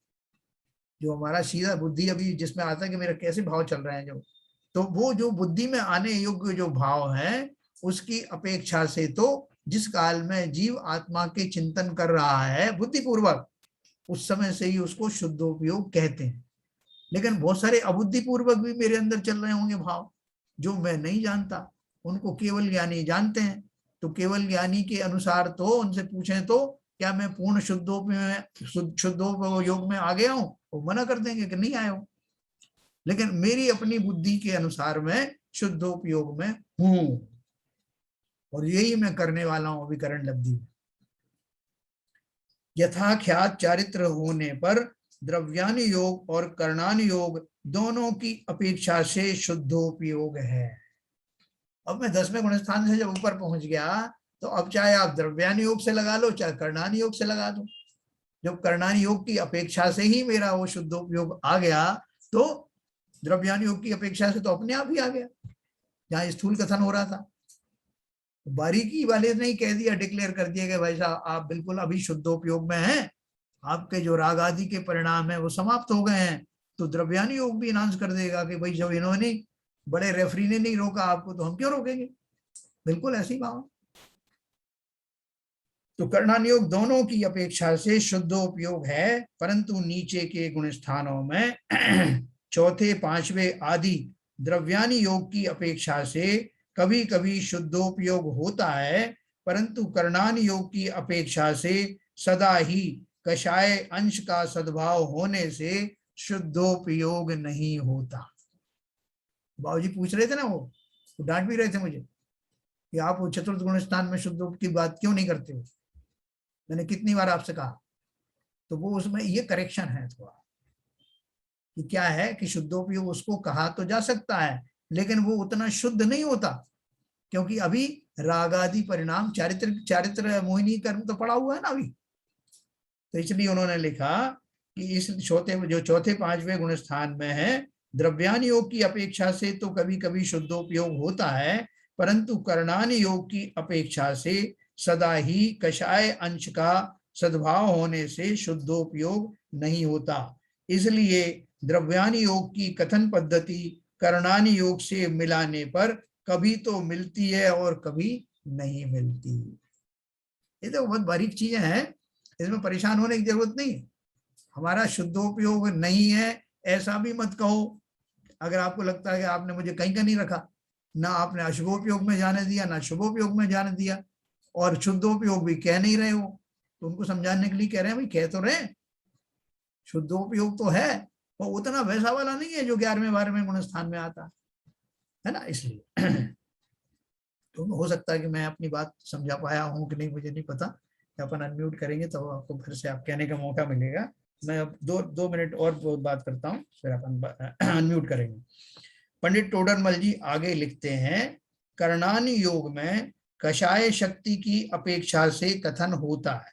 जो हमारा सीधा बुद्धि अभी जिसमें आता है कि मेरा कैसे भाव चल रहा है, जो तो वो जो बुद्धि में आने योग्य जो भाव है उसकी अपेक्षा से तो जिस काल में जीव आत्मा के चिंतन कर रहा है बुद्धिपूर्वक, उस समय से ही उसको शुद्धोपयोग कहते हैं। लेकिन बहुत सारे अबुद्धिपूर्वक भी मेरे अंदर चल रहे होंगे भाव, जो मैं नहीं जानता, उनको केवल ज्ञानी जानते हैं। तो केवल ज्ञानी के अनुसार तो उनसे पूछें तो क्या मैं पूर्ण शुद्धोपयोग में आ गया हूं, वो मना कर देंगे कि नहीं आए हो। लेकिन मेरी अपनी बुद्धि के अनुसार मैं शुद्धोपयोग में हूं, और यही मैं करने वाला हूं अभी करण लब्धि में। यथाख्यात चारित्र होने पर द्रव्यान योग और कर्णान योग दोनों की अपेक्षा से शुद्धोपयोग है। अब मैं 10वें गुण स्थान से जब ऊपर पहुंच गया, तो अब चाहे आप द्रव्यान योग से लगा लो चाहे कर्णान योग से लगा दो, जब कर्णान योग की अपेक्षा से ही मेरा वो शुद्धोपयोग आ गया, तो द्रव्यान योग की अपेक्षा से तो अपने आप ही आ गया। जहां स्थूल कथन हो रहा था, बारीकी वाले ने ही कह दिया, डिक्लेयर कर दिया कि भाई साहब आप बिल्कुल अभी शुद्धोपयोग में हैं, आपके जो राग आदि के परिणाम है वो समाप्त हो गए हैं। तो द्रव्यान योग भी अनाउंस कर देगा कि भाई जब इन्होंने बड़े रेफरी ने नहीं रोका आपको, तो हम क्यों रोकेंगे। बिल्कुल ऐसी भाव। तो कर्णान योग दोनों की अपेक्षा से शुद्धोपयोग है, परंतु नीचे के गुण स्थानों में चौथे पांचवें आदि द्रव्यानी योग की अपेक्षा से कभी कभी शुद्धोपयोग होता है, परंतु कर्णान योग की अपेक्षा से सदा ही कषाय अंश का सद्भाव होने से शुद्धोपयोग नहीं होता। बाबूजी पूछ रहे थे ना, वो डांट भी रहे थे मुझे कि आप वो चतुर्थ गुण स्थान में शुद्धोप की बात क्यों नहीं करते हो, मैंने कितनी बार आपसे कहा। तो वो उसमें ये करेक्शन है थोड़ा, कि क्या है कि शुद्धोपयोग उसको कहा तो जा सकता है, लेकिन वो उतना शुद्ध नहीं होता, क्योंकि अभी रागादि परिणाम चारित्र चारित्र मोहिनी कर्म तो पड़ा हुआ है ना अभी। तो इसलिए उन्होंने लिखा कि इस चौथे पांचवें गुण स्थान में है, द्रव्यान योग की अपेक्षा से तो कभी कभी शुद्धोपयोग होता है, परंतु कर्णान योग की अपेक्षा से सदा ही कषाय अंश का सद्भाव होने से शुद्धोपयोग नहीं होता। इसलिए द्रव्यान योग की कथन पद्धति कर्णान योग से मिलाने पर कभी तो मिलती है और कभी नहीं मिलती। ये तो बहुत बारीक चीजें हैं, इसमें परेशान होने की जरूरत नहीं है। हमारा शुद्धोपयोग नहीं है ऐसा भी मत कहो। अगर आपको लगता है कि आपने मुझे कहीं का नहीं रखा, ना आपने अशुभोपयोग में जाने दिया ना शुभोपयोग में जाने दिया, और शुद्धोपयोग भी कह नहीं रहे हो, तो उनको समझाने के लिए कह रहे हैं भाई कह तो रहे, शुद्धोपयोग तो है, वो उतना वैसा वाला नहीं है जो 11वें 12वें गुण स्थान में आता है ना, इसलिए। तो हो सकता है कि मैं अपनी बात समझा पाया हूँ कि नहीं मुझे नहीं पता। अपन अनम्यूट करेंगे तो आपको फिर से आप कहने का मौका मिलेगा। मैं अब 2 मिनट और बात करता हूँ, फिर अपन अनम्यूट करेंगे। पंडित टोडरमल जी आगे लिखते हैं, कर्णानि योग में कषाय शक्ति की अपेक्षा से कथन होता है।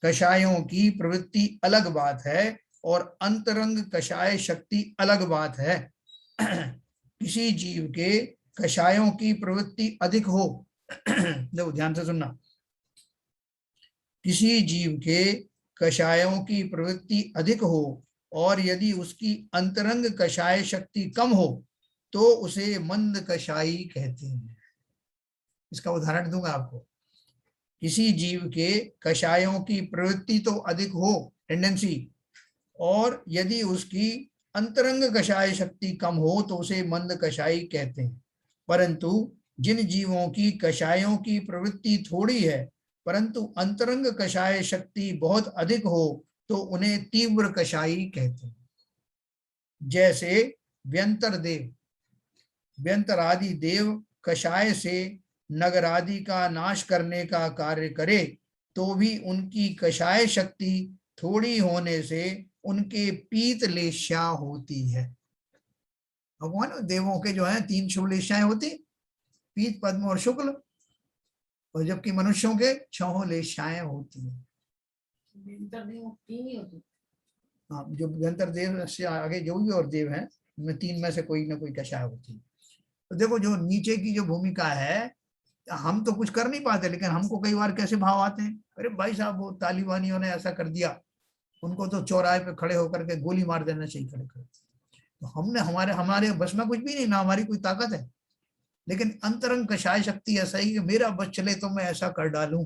कषायों की प्रवृत्ति अलग बात है और अंतरंग कषाय शक्ति अलग बात है। किसी जीव के कषायों की प्रवृत्ति अधिक हो, देखो ध्यान से सुनना, किसी जीव के कषायों की प्रवृत्ति अधिक हो और यदि उसकी अंतरंग कषाय शक्ति कम हो तो उसे मंद कषाई कहते हैं। इसका उदाहरण दूंगा आपको। किसी जीव के कषायों की प्रवृत्ति तो अधिक हो, टेंडेंसी, और यदि उसकी अंतरंग कषाय शक्ति कम हो तो उसे मंद कषाई कहते हैं। परंतु जिन जीवों की कषायों की प्रवृत्ति थोड़ी है परंतु अंतरंग कषाय शक्ति बहुत अधिक हो तो उन्हें तीव्र कषाई कहते हैं। जैसे व्यंतर देव, व्यंतर आदि देव कषाय से नगर आदि का नाश करने का कार्य करे तो भी उनकी कषाय शक्ति थोड़ी होने से उनके पीत लेश्या होती है। भगवान देवों के जो है 3 शुभ लेश्याएं होती, पीत पद्म और शुक्ल, और जबकि मनुष्यों के 6 लेश्याएं होती है। हाँ, जो व्यंतर देव से आगे जो भी और देव हैं उनमें 3 में से कोई ना कोई कषाय होती है। तो देखो जो नीचे की जो भूमिका है, हम तो कुछ कर नहीं पाते, लेकिन हमको कई बार कैसे भाव आते हैं, अरे भाई साहब वो तालिबानियों ने ऐसा कर दिया, उनको तो चौराहे पे खड़े होकर के गोली मार देना चाहिए खड़े खड़े। तो हमने हमारे हमारे बस में कुछ भी नहीं, ना हमारी कोई ताकत है, लेकिन अंतरंग कषाय शक्ति ऐसा ही कि मेरा बस चले तो मैं ऐसा कर डालूं,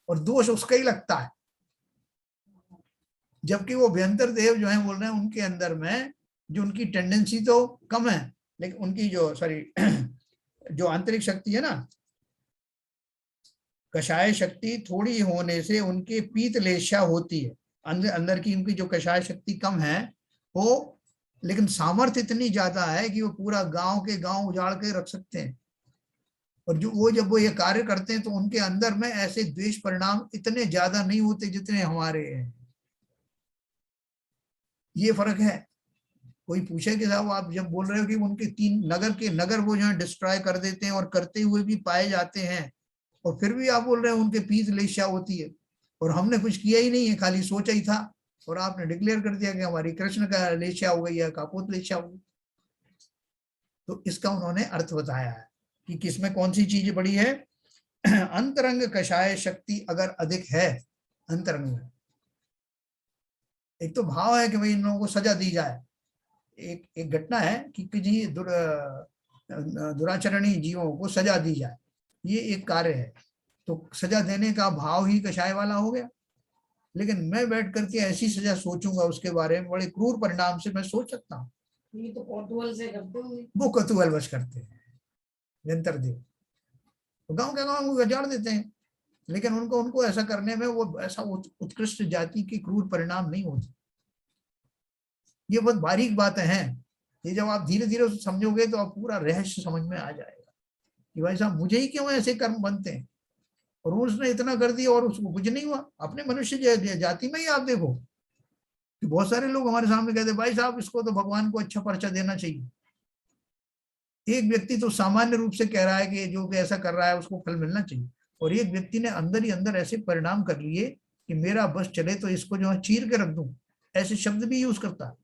और दोष उसका ही लगता है। जबकि वो व्यंतर देव जो है बोल रहे हैं उनके अंदर में जो उनकी टेंडेंसी तो कम है, लेकिन उनकी जो सॉरी जो आंतरिक शक्ति है ना, कषाय शक्ति थोड़ी होने से उनके पीत लेशा होती है, अंदर अंदर की उनकी जो कषाय शक्ति कम है वो, लेकिन सामर्थ्य इतनी ज्यादा है कि वो पूरा गांव के गांव उजाड़ के रख सकते हैं। और जो वो जब वो ये कार्य करते हैं तो उनके अंदर में ऐसे द्वेष परिणाम इतने ज्यादा नहीं होते जितने हमारे हैं। ये फर्क है। कोई पूछे कि साहब आप जब बोल रहे हो कि उनके 3 नगर के नगर वो जो है डिस्ट्रॉय कर देते हैं और करते हुए भी पाए जाते हैं, और फिर भी आप बोल रहे हैं उनके पीत लेशा होती है, और हमने कुछ किया ही नहीं है, खाली सोचा ही था, और आपने डिक्लेयर कर दिया कि हमारी कृष्ण का लेशा हो गई है, कापोत लेशा हो गई। तो इसका उन्होंने अर्थ बताया है कि किसमें कौन सी चीज बड़ी है। अंतरंग कषाय शक्ति अगर अधिक है, अंतरंग में एक तो भाव है कि भाई इन लोगों को सजा दी जाए। एक घटना है कि जी दुराचरणी जीवों को सजा दी जाए, ये एक कार्य है, तो सजा देने का भाव ही कषाय वाला हो गया। लेकिन मैं बैठ करके ऐसी सजा सोचूंगा उसके बारे में, बड़े क्रूर परिणाम से मैं सोच सकता हूँ। ये तो कौतूहल से करते होंगे, वो कौतूहल वश करते हैं व्यंतर देव, तो गांव के गांव को गजाड़ देते हैं, लेकिन उनको ऐसा करने में वो ऐसा उत्कृष्ट जाति की क्रूर परिणाम नहीं होते। ये बहुत बारीक बातें हैं, ये जब आप धीरे धीरे समझोगे तो आप पूरा रहस्य समझ में आ जाएगा। कि भाई साहब मुझे ही क्यों ऐसे कर्म बनते हैं, और उसने इतना कर दिया और उसको कुछ नहीं हुआ। अपने मनुष्य जाति में ही आप देखो कि बहुत सारे लोग हमारे सामने कहते भाई साहब इसको तो भगवान को अच्छा पर्चा देना चाहिए। एक व्यक्ति तो सामान्य रूप से कह रहा है कि जो भी ऐसा कर रहा है उसको फल मिलना चाहिए, और एक व्यक्ति ने अंदर ही अंदर ऐसे परिणाम कर लिए कि मेरा बस चले तो इसको जो है चीर के रख दूं, ऐसे शब्द भी यूज करता है।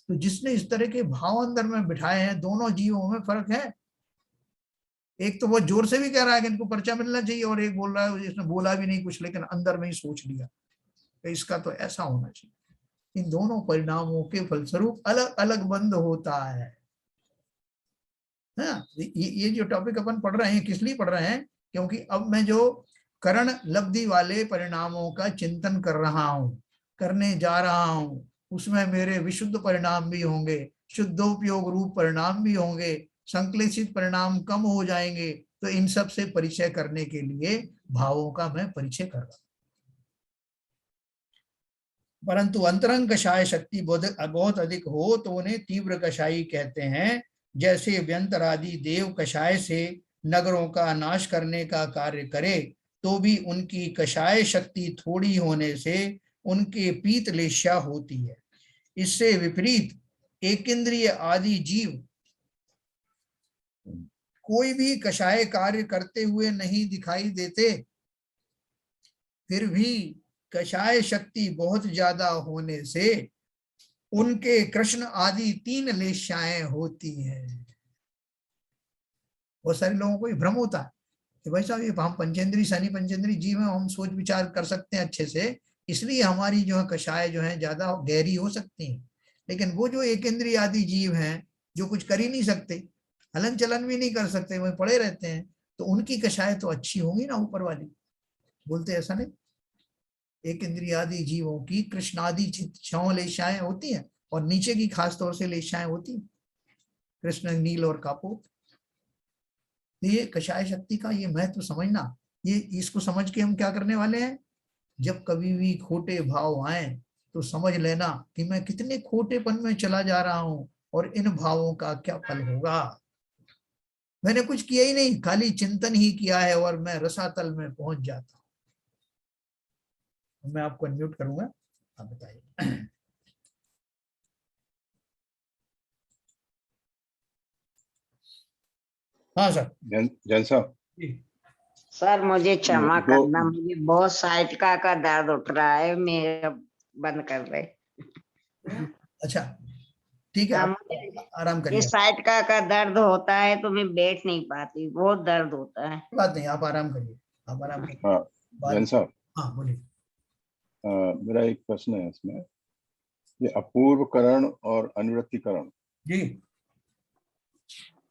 तो जिसने इस तरह के भाव अंदर में बिठाए हैं, दोनों जीवों में फर्क है। एक तो वो जोर से भी कह रहा है कि इनको पर्चा मिलना चाहिए, और एक बोल रहा है इसने बोला भी नहीं कुछ लेकिन अंदर में ही सोच लिया कि इसका तो ऐसा होना चाहिए। इन दोनों परिणामों के फलस्वरूप अलग अलग बंध होता है। हाँ, ये जो टॉपिक अपन पढ़ रहे हैं किस लिए पढ़ रहे हैं, क्योंकि अब मैं जो करण लब्धि वाले परिणामों का चिंतन कर रहा हूं, करने जा रहा हूं, उसमें मेरे विशुद्ध परिणाम भी होंगे, शुद्धोपयोग रूप परिणाम भी होंगे, संक्लेशित परिणाम कम हो जाएंगे। तो इन सब से परिचय करने के लिए भावों का मैं परिचय कर रहा हूं। परंतु अंतरंग कषाय शक्ति बहुत अधिक हो तो उन्हें तीव्र कषाई कहते हैं। जैसे व्यंतरादि देव कषाय से नगरों का नाश करने का कार्य करे, तो भी उनकी कषाय शक्ति थोड़ी होने से उनके पीतलेशा होती है। इससे विपरीत एकेंद्रिय आदि जीव कोई भी कषाय कार्य करते हुए नहीं दिखाई देते, फिर भी कषाय शक्ति बहुत ज्यादा होने से उनके कृष्ण आदि 3 लेशाएं होती हैं। बहुत सारे लोगों को ये भ्रम होता है कि भाई साहब ये हम पंचेंद्री शनि पंचेंद्री जीव हैं, हम सोच विचार कर सकते हैं अच्छे से, इसलिए हमारी जो है कषाय जो है ज्यादा गहरी हो सकती है। लेकिन वो जो एकेंद्रीय आदि जीव हैं जो कुछ कर ही नहीं सकते, हलन चलन भी नहीं कर सकते, वही पड़े रहते हैं, तो उनकी कषाय तो अच्छी होंगी ना ऊपर वाली। बोलते ऐसा नहीं, एक इंद्रियादि जीवों की कृष्णादि 6 लेशाएं होती हैं, और नीचे की खास तौर से लेशाएं होती हैं कृष्ण, नील और कापोत। ये कषाय शक्ति का ये महत्व समझना, ये इसको समझ के हम क्या करने वाले हैं, जब कभी भी खोटे भाव आए तो समझ लेना कि मैं कितने खोटेपन में चला जा रहा हूं और इन भावों का क्या फल होगा। मैंने कुछ किया ही नहीं, खाली चिंतन ही किया है और मैं रसातल में पहुंच जाता हूं। मैं आपको अनम्यूट करूंगा, आप बताइए। हाँ सर। जैन साहब, सर मुझे क्षमा दो करना, मुझे बहुत साइटिका का दर्द उठ रहा है, मेरा बंद कर रहे। अच्छा ठीक है, हाँ, आप मुझे आराम करिए। इस साइटिका का दर्द होता है तो मैं बैठ नहीं पाती, बहुत दर्द होता है। बात नहीं, आप आराम करिए, आप आराम करिए। हाँ जैन साहब, हाँ बोलिए। मेरा एक प्रश्न है इसमें, ये अपूर्वकरण और अनुवृत्तिकरण, जी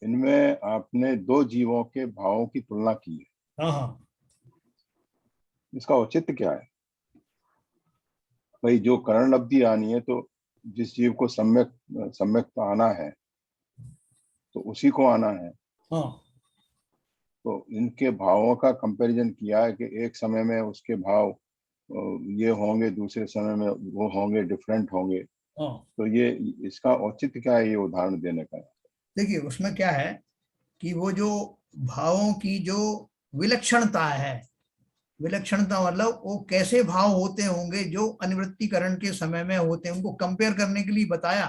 इनमें आपने 2 जीवों के भावों की तुलना की है। हाँ हाँ, इसका औचित्य क्या है? भाई जो करण लब्धि आनी है तो जिस जीव को सम्यक आना है तो उसी को आना है। हाँ तो इनके भावों का कंपैरिजन किया है कि एक समय में उसके भाव ये होंगे, दूसरे समय में वो होंगे, डिफरेंट होंगे। हाँ। तो ये इसका औचित्य क्या है ये उदाहरण देने का? देखिए उसमें क्या है कि वो जो भावों की जो विलक्षणता है, विलक्षणता मतलब वो कैसे भाव होते होंगे जो अनिवृत्तिकरण के समय में होते हैं, उनको कंपेयर करने के लिए बताया।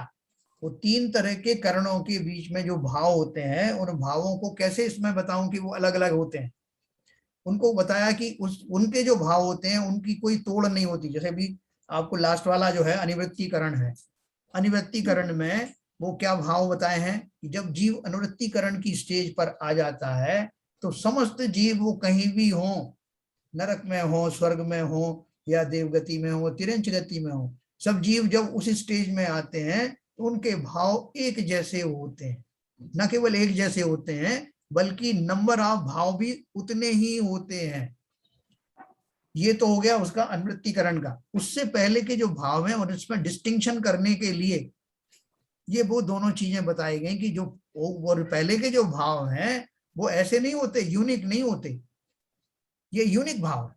वो 3 तरह के करणों के बीच में जो भाव होते हैं, उन भावों को कैसे इसमें बताऊं कि वो अलग अलग होते हैं। उनको बताया कि उनके जो भाव होते हैं उनकी कोई तोड़ नहीं होती। जैसे भी आपको लास्ट वाला जो है अनिवृत्तिकरण है, अनिवृत्तिकरण में वो क्या भाव बताए हैं कि जब जीव अनुवृत्तिकरण की स्टेज पर आ जाता है तो समस्त जीव वो कहीं भी हो, नरक में हो, स्वर्ग में हो, या देवगति में हो, तिरंच गति में हो, सब जीव जब उस स्टेज में आते हैं तो उनके भाव एक जैसे होते हैं। न केवल एक जैसे होते हैं बल्कि नंबर ऑफ भाव भी उतने ही होते हैं। ये तो हो गया उसका अनुवृत्तिकरण का। उससे पहले के जो भाव हैं और इसमें डिस्टिंक्शन करने के लिए ये वो दोनों चीजें बताई गई कि जो और पहले के जो भाव हैं वो ऐसे नहीं होते, यूनिक नहीं होते, ये यूनिक भाव है।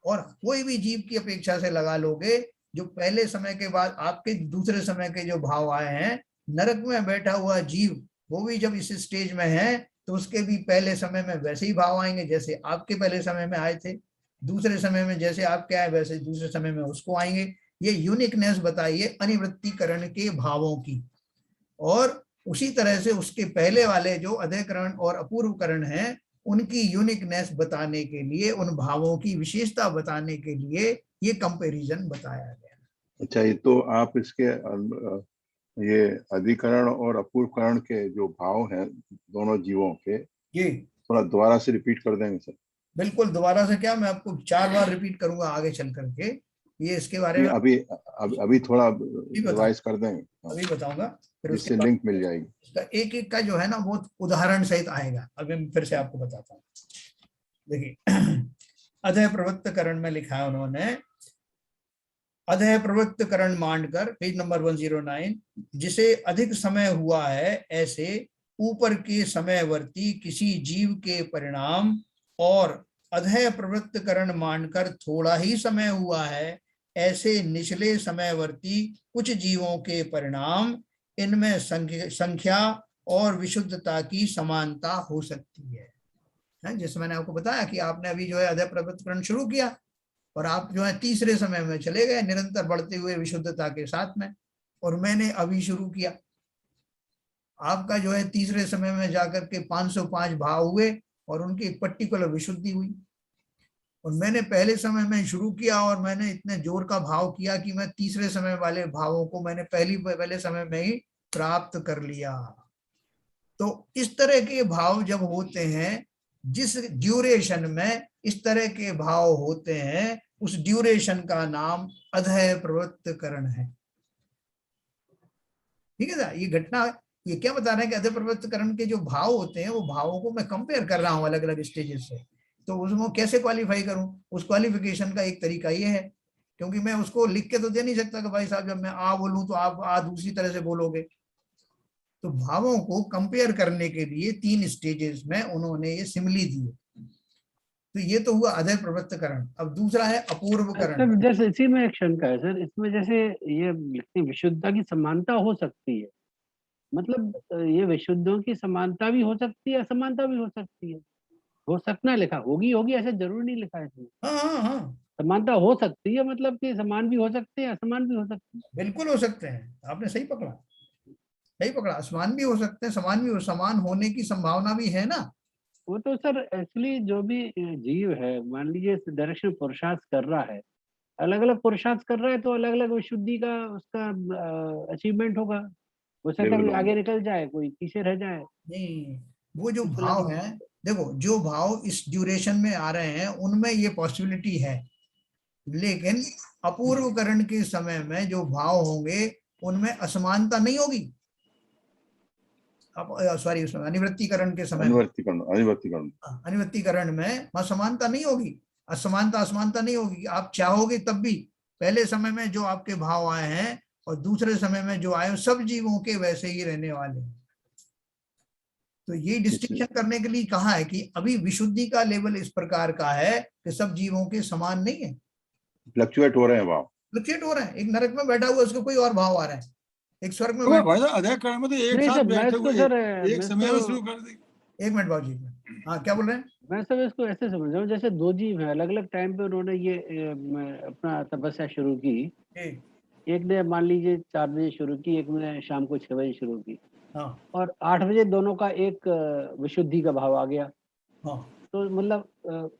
और कोई भी जीव की अपेक्षा से लगा लोगे, जो पहले समय के बाद आपके दूसरे समय के जो भाव आए हैं, नरक में बैठा हुआ जीव वो भी जब इस स्टेज में है तो उसके भी पहले समय में वैसे ही भाव आएंगे जैसे आपके पहले समय में आए थे, दूसरे समय में जैसे आपके आए वैसे दूसरे समय में उसको आएंगे। ये यूनिकनेस बताइए अनिवृत्तिकरण के भावों की। और उसी तरह से उसके पहले वाले जो अधेकरण और अपूर्वकरण हैं उनकी यूनिकनेस बताने के लिए, उन भावों की विशेषता बताने के लिए ये कंपैरिजन बताया गया। अच्छा, ये तो आप इसके ये अधिकरण और अपूर्वकरण के जो भाव हैं दोनों जीवों के, जी थोड़ा दोबारा से रिपीट कर देंगे सर? बिल्कुल, दोबारा से क्या, मैं आपको 4 बार रिपीट करूंगा आगे चल करके, ये इसके बारे में अभी थोड़ा रिवाइज कर देंगे, अभी बताऊंगा, फिर उसके जिससे बाद लिंक मिल जाएगी। इसका एक एक का जो है ना वो उदाहरण सहित आएगा। अभी मैं फिर से आपको बताता हूँ। देखिए अधः प्रवृत्त करण में लिखा है उन्होंने, अधः प्रवृत्त करण मांडकर, पेज नंबर 109, जिसे अधिक समय हुआ है ऐसे ऊपर के समयवर्ती किसी जीव के परिणाम, और अधः प्रवृत्त करण मानकर थोड़ा ही समय हुआ है ऐसे निचले समयवर्ती कुछ जीवों के परिणाम, इनमें संख्या और विशुद्धता की समानता हो सकती है। जैसे मैंने आपको बताया कि आपने अभी जो है अधः प्रवृत्त करण शुरू किया और आप जो है तीसरे समय में चले गए निरंतर बढ़ते हुए विशुद्धता के साथ में, और मैंने अभी शुरू किया। आपका जो है तीसरे समय में जाकर के 505 भाव हुए और उनकी एक पर्टिकुलर विशुद्धि हुई, और मैंने पहले समय में शुरू किया और मैंने इतने जोर का भाव किया कि मैं तीसरे समय वाले भावों को मैंने पहले समय में ही प्राप्त कर लिया। तो इस तरह के भाव जब होते हैं, जिस ड्यूरेशन में इस तरह के भाव होते हैं, उस ड्यूरेशन का नाम अधः प्रवृत्त करण है। ठीक है ना? ये घटना ये क्या बता रहे हैं कि अधः प्रवृत्त करण के जो भाव होते हैं वो भावों को मैं कंपेयर कर रहा हूं अलग अलग स्टेजेस से, तो उसको कैसे क्वालिफाई करूं? उस क्वालिफिकेशन का एक तरीका ये है, क्योंकि मैं उसको लिख के तो दे नहीं सकता कि भाई साहब जब मैं आ बोलूं तो आप आ दूसरी तरह से बोलोगे। तो भावों को कंपेयर करने के लिए 3 स्टेजेस में उन्होंने ये सिमिली दी। तो ये तो हुआ अधः प्रवृत्तकरण। अब दूसरा है अपूर्वकरण। सर जैसे इसी में एक शंका है सर, इसमें जैसे ये लिखते हैं विशुद्धता की समानता हो सकती है, मतलब ये विशुद्धों की समानता भी हो सकती है, असमानता भी हो सकती है। हो सकना लिखा, होगी होगी ऐसा जरूर नहीं लिखा है इसमें। हाँ हाँ हाँ समानता हो सकती है, मतलब कि समान भी हो सकते हैं, असमान भी हो सकते हैं। बिल्कुल हो सकते हैं, आपने सही पकड़ा, सही पकड़ा। असमान भी हो सकते हैं, समान भी हो, समान होने की संभावना भी है ना। वो तो सर एक्चुअली जो भी जीव है, मान लीजिए इस डायरेक्शन पुरुषार्थ कर रहा है, अलग अलग पुरुषार्थ कर रहा है, तो अलग अलग विशुद्धि का उसका अचीवमेंट होगा। हो सकता है लेवल कोई आगे होंगे। निकल जाए, कोई पीछे रह जाए। नहीं, वो जो इसको भाव लगे है, देखो जो भाव इस ड्यूरेशन में आ रहे हैं उनमें ये पॉसिबिलिटी है, लेकिन अपूर्वकरण के समय में जो भाव होंगे उनमें असमानता नहीं होगी। अब सॉरी, उसमें अनिवृत्तिकरण के समय में, अनिवर्तीकरण अनिवृत्तिकरण में असमानता नहीं होगी। असमानता नहीं होगी। आप चाहोगे तब भी पहले समय में जो आपके भाव आए हैं और दूसरे समय में जो आए सब जीवों के वैसे ही रहने वाले हैं। तो ये डिस्टिंक्शन करने के लिए कहा है कि अभी विशुद्धि का लेवल इस प्रकार का है कि सब जीवों के समान नहीं है, फ्लक्चुएट हो रहे हैं भाव, फ्लक्चुएट हो रहे हैं। एक नरक में बैठा हुआ उसको कोई और भाव आ रहा है, एक स्वर्ग में तो बैठा। भाई साहब अधः करण में तो एक नहीं साथ सर, मैं बैठे इसको हुए सर एक मैं समय में इसको शुरू कर दी। एक मिनट बाबू जी, हाँ क्या बोल रहे हैं? मैं सब इसको ऐसे समझ रहा हूँ, जैसे दो जीव हैं, अलग अलग टाइम पे उन्होंने ये अपना तपस्या शुरू की। ठीक, एक ने मान लीजिए 4 बजे शुरू की, एक ने शाम को 6 बजे शुरू की, हाँ और 8 बजे दोनों का एक विशुद्धि का भाव आ गया। हाँ तो मतलब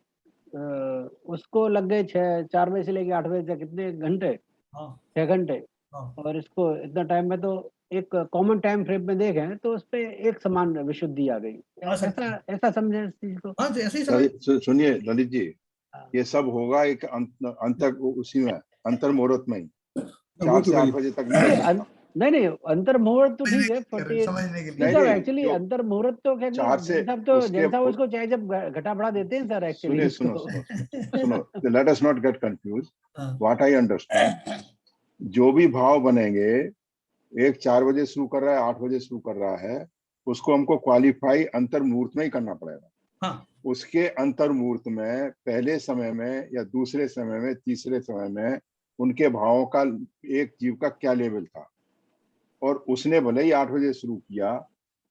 उसको लग गए 4 बजे से लेके 8 बजे तक कितने घंटे? हाँ 6 घंटे। हाँ और इसको इतना टाइम में तो एक कॉमन टाइम फ्रेम में देखें तो उस पे एक समान विशुद्धि आ गई। आ सकते ऐसा हैं। ऐसा समझे इस चीज को? हाँ तो ऐसे ही समझ। सुनिए ललित जी, ये सब होगा एक अंतर उसी में, अंतर मुहूर्त में ही, वो 4 तो से भाई 8 बजे तक नहीं हो सकता। नहीं अंतर मुहूर्त तो ठीक है, समझने के नहीं लिए नहीं साहब, नहीं, एक्चुअली जो अंतर मुहूर्त तो क्या 4 से जैन साहब उसके उसको चाहे जब घटा बढ़ा देते हैं सर, एक्चुअली सुनिए इसको। सुनो, let us not get confuse. हाँ व्हाट आई अंडरस्टैंड, जो भी भाव बनेंगे, एक 4 बजे शुरू कर रहा है, 8 बजे शुरू कर रहा है, उसको हमको क्वालिफाई अंतर मुहूर्त में ही करना पड़ेगा। हाँ उसके अंतर मुहूर्त में पहले समय में या दूसरे समय में तीसरे समय में उनके भावों का एक जीव का क्या लेवल था, और उसने भले ही 8 बजे शुरू किया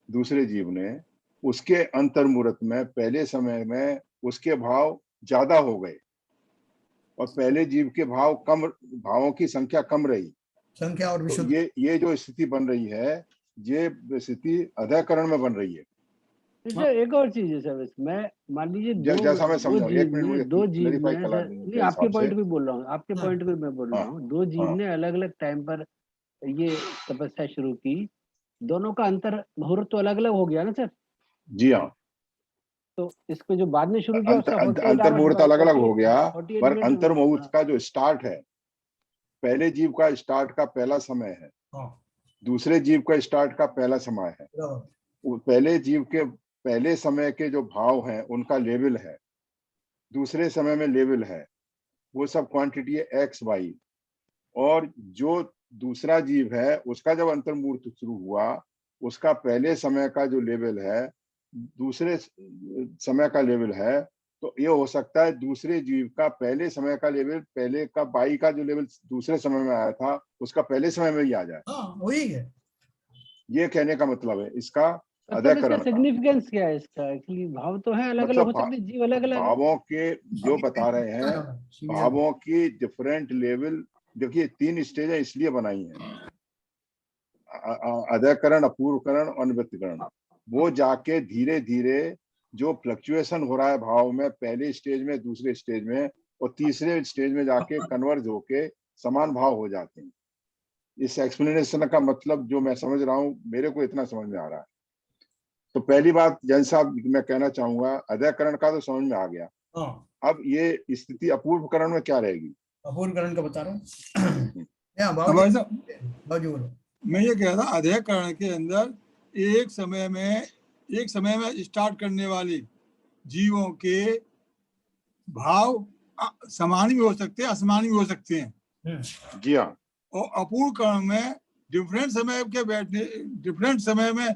दूसरे जीव ने, उसके अंतर मुहूर्त में पहले समय में उसके भाव ज्यादा हो गए और पहले जीव के भावों की संख्या कम रही। संख्या और तो विशुद्ध। ये जो स्थिति बन रही है, ये स्थिति अधःकरण में बन रही है। सर एक और चीज है सर, इसमें मान लीजिए जैसा मैं समझा, एक मिनट मुझे दो जीव क्लैरिफाई ने करा सर, देने नहीं के आपके हिसाब पॉइंट से। भी बोल रहा हूँ, आपके हाँ। पॉइंट भी मैं बोल रहा हाँ, हूँ। दो जीव हाँ। ने अलग अलग टाइम पर ये तपस्या शुरू की, दोनों का अंतर मुहूर्त तो अलग अलग हो गया ना सर। जी हाँ, तो इसको जो बाद में शुरू किया उसका 48 अंतर मुहूर्त अलग अलग हो गया, 48 पर मिनट अंतर मुहूर्त का जो स्टार्ट है, पहले जीव का स्टार्ट का पहला समय है, हाँ, दूसरे जीव का स्टार्ट का पहला समय है। बराबर। वो पहले जीव के पहले समय के जो भाव हैं उनका लेवल है, दूसरे समय में लेवल है, वो सब क्वांटिटी है एक्स वाई। और जो दूसरा जीव है उसका जब अंतर मुहूर्त शुरू हुआ, उसका पहले समय का जो लेवल है दूसरे समय का लेवल है, तो ये हो सकता है दूसरे जीव का पहले समय का लेवल, पहले का बाई का जो लेवल दूसरे समय में आया था उसका पहले समय में ही आ जाए। हाँ, वही है। ये कहने का मतलब है इसका मतलब इसका अधःकरण का। सिग्निफिकेंस क्या है इसका? एक्चुअली भाव तो है अलग अलग हो मतलब सकते, जीव अलग अलग है। भावों के जो बता रहे हैं, भावों की डिफरेंट लेवल। देखिए 3 स्टेज है, इसलिए बनाई है, अधःकरण, अपूर्वकरण और निवृत्तिकरण। वो जाके धीरे धीरे जो फ्लक्चुएशन हो रहा है भाव में, पहले स्टेज में, दूसरे स्टेज में और तीसरे स्टेज में जाके कन्वर्ज होके समान भाव हो जाते हैं। इस एक्सप्लेनेशन का मतलब जो मैं समझ रहा हूँ, मेरे को इतना समझ में आ रहा है। तो पहली बात जैन साहब मैं कहना चाहूंगा, अधःकरण का तो समझ में आ गया। हाँ, अब ये स्थिति अपूर्वकरण में क्या रहेगी? अपूर्वकरण का बता रहा हूँ। हाँ, अब बाबूजी ऐसा बोलो। मैं ये कह रहा, अधःकरण के अंदर एक समय में स्टार्ट करने वाले जीवों के भाव समान भी हो सकते हैं, असमान भी हो सकते हैं। जी हाँ। और अपूर्वकरण में डिफरेंट समय में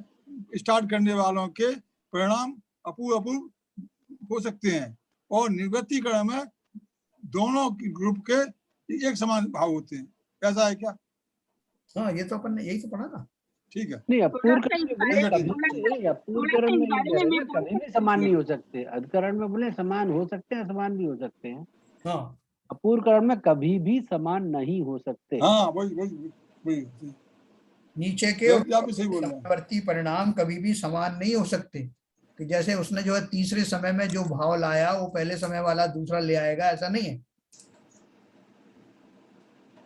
स्टार्ट करने वालों के परिणाम अपूर्व हो सकते हैं। और निवृत्तिकरण में दोनों ग्रुप के एक समान भाव होते हैं। ऐसा है क्या? हाँ, ये तो अपन ने यही तो पढ़ा ना। ठीक है। नहीं, थोड़ा अपूर्वकरण सा में इस बोले बारे में कभी- अपूर्वकरण में इस ये बारे कह में रहे मैं हैं बोल कभी भी समान नहीं हो सकते। अधिकरण में बोले समान हो सकते हैं, असमान भी हो सकते हैं। हाँ, अपूर्वकरण में कभी भी समान नहीं हो सकते। हाँ, वही नीचे के और आप भी सही बोल रहे हैं। समवर्ती परिणाम कभी भी समान नहीं हो सकते। कि जैसे उसने जो है तीसरे समय में जो भाव लाया वो पहले समय वाला दूसरा ले आएगा, ऐसा नहीं है।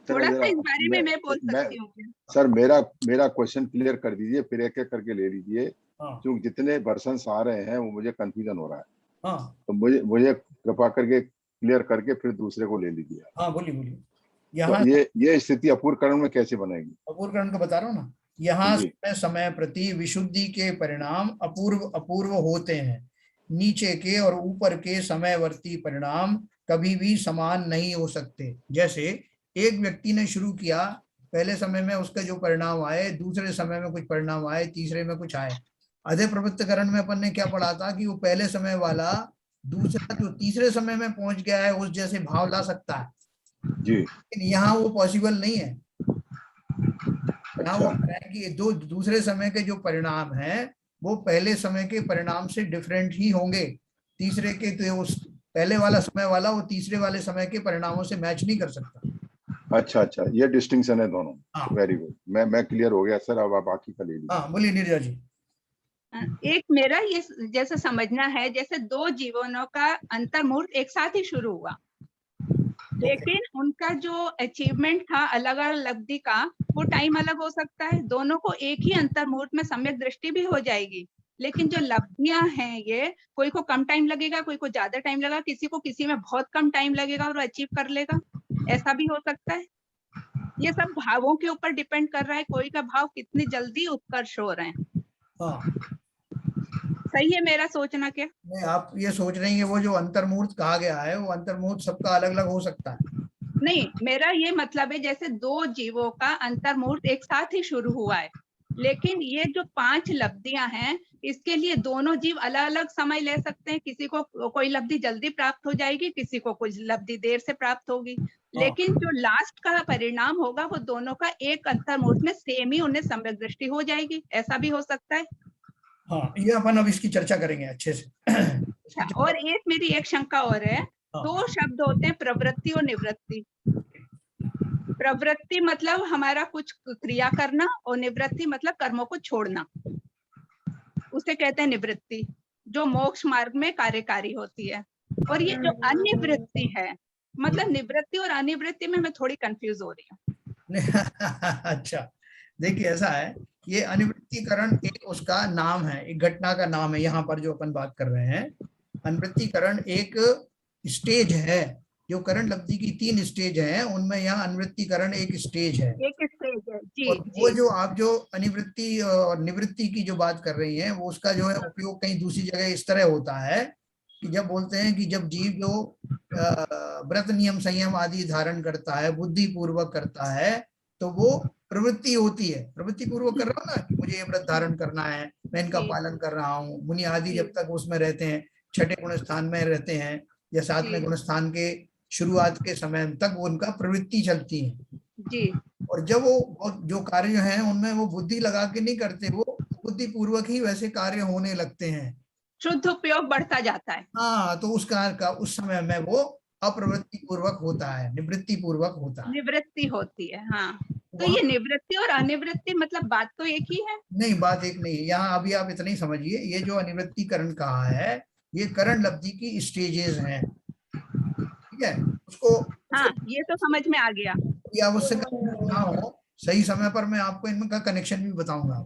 थोड़ा सा जरा इस बारे में मैं बोल मैं सकती हूँ क्या? सर मेरा क्वेश्चन क्लियर कर दीजिए, फिर एक एक करके ले लीजिए। हाँ, जो जितने वर्षन्स आ रहे हैं वो मुझे कंफ्यूजन हो रहा है, हाँ, तो मुझे कृपा करके क्लियर करके फिर दूसरे को ले लीजिए। हाँ, बोलिए बोलिए। तो यहाँ ये स्थिति अपूर्वकरण में कैसे बनेगी? अपूर्वकरण को बता रहा हूँ ना। यहाँ जी। समय प्रति विशुद्धि के परिणाम अपूर्व होते हैं। नीचे के और ऊपर के समयवर्ती परिणाम कभी भी समान नहीं हो सकते। जैसे एक व्यक्ति ने शुरू किया, पहले समय में उसका जो परिणाम आए, दूसरे समय में कुछ परिणाम आए, तीसरे में कुछ आए। अधे प्रवृत्तकरण में अपन ने क्या पढ़ा था कि वो पहले समय वाला दूसरा जो तीसरे समय में पहुंच गया है उस जैसे भाव ला सकता है, जी। लेकिन यहाँ वो पॉसिबल नहीं है। यहाँ वो अच्छा। कह रहे हैं कि दो दूसरे समय के जो परिणाम हैं वो पहले समय के परिणाम से डिफरेंट ही होंगे। तीसरे के तो उस पहले वाला समय वाला वो तीसरे वाले समय के परिणामों से मैच नहीं कर सकता। अच्छा, ये डिस्टिंक्शन है दोनों। हाँ, वेरी गुड, मैं क्लियर हो गया सर। अब आप बाकी का ले लीजिए। हाँ, बोलिए नीरजा जी। एक मेरा ये जैसे समझना है, जैसे दो जीवनों का अंतर मुहूर्त एक साथ ही शुरू हुआ, लेकिन उनका जो अचीवमेंट था अलग अलग लब्धि का, वो टाइम अलग हो सकता है। दोनों को एक ही अंतर मुहूर्त में सम्यक दृष्टि भी हो जाएगी, लेकिन जो लब्धियां हैं ये कोई को कम टाइम लगेगा, कोई को ज्यादा टाइम लगेगा, किसी में बहुत कम टाइम लगेगा और अचीव कर लेगा, ऐसा भी हो सकता है। ये सब भावों के ऊपर डिपेंड कर रहा है, कोई का भाव कितनी जल्दी उत्कर्ष हो रहे हैं। हाँ, सही है मेरा सोचना क्या? नहीं, आप ये सोच रहे हैं वो जो अंतर्मुहूर्त कहा गया है वो अंतर्मुहूर्त सबका अलग अलग हो सकता है। नहीं, मेरा ये मतलब है जैसे दो जीवों का अंतर मुहूर्त एक साथ ही शुरू हुआ है, लेकिन ये जो 5 लब्धियां हैं इसके लिए दोनों जीव अलग अलग समय ले सकते हैं। किसी को कोई लब्धि जल्दी प्राप्त हो जाएगी, किसी को कुछ लब्धि देर से प्राप्त होगी, लेकिन जो लास्ट का परिणाम होगा वो दोनों का एक अंतर मुहूर्त में सेम ही उन्हें सम्यक दृष्टि हो जाएगी। ऐसा भी हो सकता है। हाँ, ये अपन अब इसकी चर्चा करेंगे अच्छे से। अच्छा, और एक मेरी एक शंका और है, हाँ। दो शब्द होते हैं, प्रवृत्ति और निवृत्ति। प्रवृत्ति मतलब हमारा कुछ क्रिया करना, और निवृत्ति मतलब कर्मों को छोड़ना, उसे कहते हैं निवृत्ति, जो मोक्ष मार्ग में कार्यकारी होती है। और ये जो अनिवृत्ति है, मतलब निवृत्ति और अनिवृत्ति में मैं थोड़ी कंफ्यूज हो रही हूँ। अच्छा, देखिए ऐसा है, ये अनिवृत्तीकरण एक उसका नाम है, एक घटना का नाम है। यहाँ पर जो अपन बात कर रहे हैं, अनिवृत्तीकरण एक स्टेज है। जो करण लब्धि की 3 स्टेज हैं, उनमें यहाँ अनिवृत्तीकरण एक स्टेज है। एक स्टेज है। जी और वो जी जो आप जो अनिवृत्ति और निवृत्ति की जो बात कर रही हैं, वो उसका जो है उपयोग कहीं दूसरी जगह इस तरह होता है कि जब बोलते हैं कि जब जीव जो व्रत नियम संयम आदि धारण करता है, बुद्धि पूर्वक करता है, तो वो प्रवृत्ति होती है। प्रवृत्ति पूर्वक कर रहा हूँ ना कि मुझे ये व्रत धारण करना है, मैं इनका जी। पालन कर रहा हूँ। मुनि आदि जी। जब तक उसमें रहते हैं, छठे गुण स्थान में रहते हैं या 7वें जी। गुण स्थान के शुरुआत के समय तक वो उनका प्रवृत्ति चलती है। जी और जब वो जो कार्य हैं उनमें वो बुद्धि लगा के नहीं करते, वो बुद्धि पूर्वक ही वैसे कार्य होने लगते हैं। शुद्ध उपयोग बढ़ता जाता है। हाँ, तो उस कार्य का उस समय में वो अप्रवृत्ति पूर्वक होता है, निवृत्ति पूर्वक होता है। निवृत्ति होती है। हाँ, तो वहाँ ये निवृत्ति और अनिवृत्ति मतलब बात तो एक ही है। नहीं, बात एक नहीं है। यहाँ अभी आप इतना ही समझिए, ये जो अनिवृत्तीकरण कहा है, ये करण लब्धि की स्टेजेस हैं, ठीक है। उसको हाँ, ये तो समझ में आ गया। आवश्यक ना हो, सही समय पर मैं आपको इनका कनेक्शन भी बताऊंगा।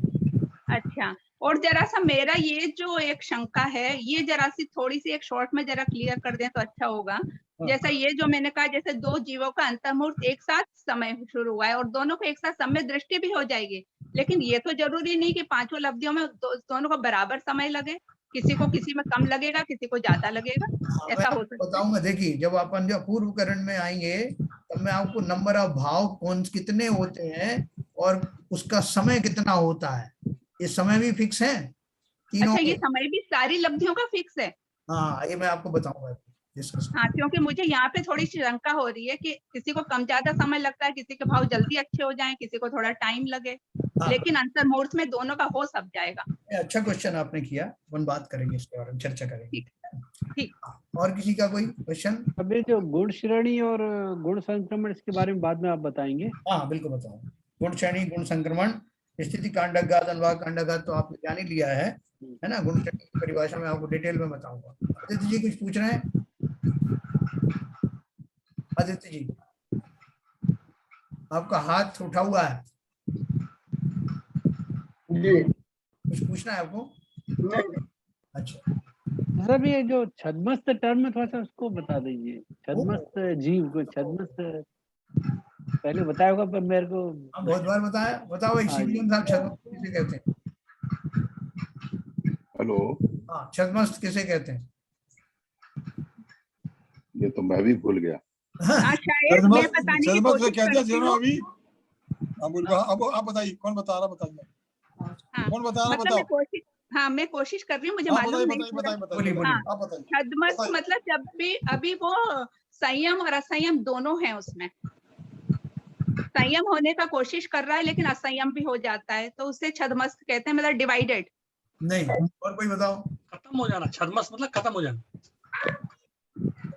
अच्छा, और जरा सा मेरा ये जो एक शंका है, ये जरा सी थोड़ी सी एक शॉर्ट में जरा क्लियर कर दें तो अच्छा होगा। जैसा ये जो मैंने कहा, जैसे दो जीवों का अंतर्मुहूर्त एक साथ समय शुरू हुआ है और दोनों को एक साथ समय दृष्टि भी हो जाएगी, लेकिन ये तो जरूरी नहीं कि पांचों लब्धियों में दोनों को बराबर समय लगे। किसी को किसी में कम लगेगा, किसी को ज्यादा लगेगा, मैं ऐसा हो सकता है। बताऊंगा। देखिए, जब अपन जो पूर्व करण में आएंगे, तब मैं आपको नंबर ऑफ भाव कौन कितने होते हैं और उसका समय कितना होता है, ये समय भी फिक्स है तीनों अच्छा, के। ये समय भी सारी लब्धियों का फिक्स है। हाँ, ये मैं आपको बताऊंगा डिस्कस। हाँ, क्योंकि मुझे यहाँ पे थोड़ी सी शंका हो रही है कि किसी को कम ज्यादा समय लगता है, किसी के भाव जल्दी अच्छे हो जाएं, किसी को थोड़ा टाइम लगे, हाँ, लेकिन अंतर्मुहूर्त में दोनों का हो सब जाएगा। अच्छा क्वेश्चन आपने किया, अपन बात करेंगे इसके बारे में, चर्चा करेंगे। ठीक ठीक। हाँ, और किसी का कोई क्वेश्चन? अभी जो गुण श्रेणी और गुण संक्रमण, इसके बारे में बाद में आप बताएंगे। हाँ, बिल्कुल बताऊंगा। गुण श्रेणी, गुण संक्रमण, स्थिति कांडगात, अनुभाग कांडगात तो आपने जान ही लिया है ना। गुण श्रेणी की परिभाषा में आपको डिटेल में बताऊंगा। आदित्य जी कुछ पूछ रहे हैं? आदित्य जी, आपका हाथ उठा हुआ है जी। कुछ पूछना है आपको? नहीं, अच्छा, सर ये जो छद्मस्त टर्म है, थोड़ा सा उसको बता दीजिए। छद्मस्त जीव को छद्मस्त पहले बताया होगा, पर मेरे को हम बहुत बार बताया। बताओ भाई, हाँ जी। शिवलिंग साहब, छद्मस्त किसे कहते हैं? हेलो, हाँ, छद्मस्त किसे कहते हैं? ये तो मैं भी भूल गया। हाँ, शायद मैं बताने की छद्मस्त कोशिश कहते हैं करती जिन्होंने हूँ। अभी अब आप बताइए, कौन बता रहा, बताइए हाँ, कौन बता रहा, मतलब बताओ। मैं कोशिश कर रही हूँ, मुझे हाँ, मालूम बताइए नहीं बताइए पूरा। बताइए बोलिए, बताइए बोलिए। हाँ, आप बताइए। छद्मस्त बताइए। मतलब जब भी अभी वो संयम और असंयम दोनों है उसमें, संयम होने का कोशिश कर रहा है लेकिन असंयम भी हो जाता है, तो उसे छद्मस्त कहते हैं, मतलब डिवाइडेड। नहीं, और कोई बताओ खत्म हो जाना। छद्मस मतलब खत्म हो जाना।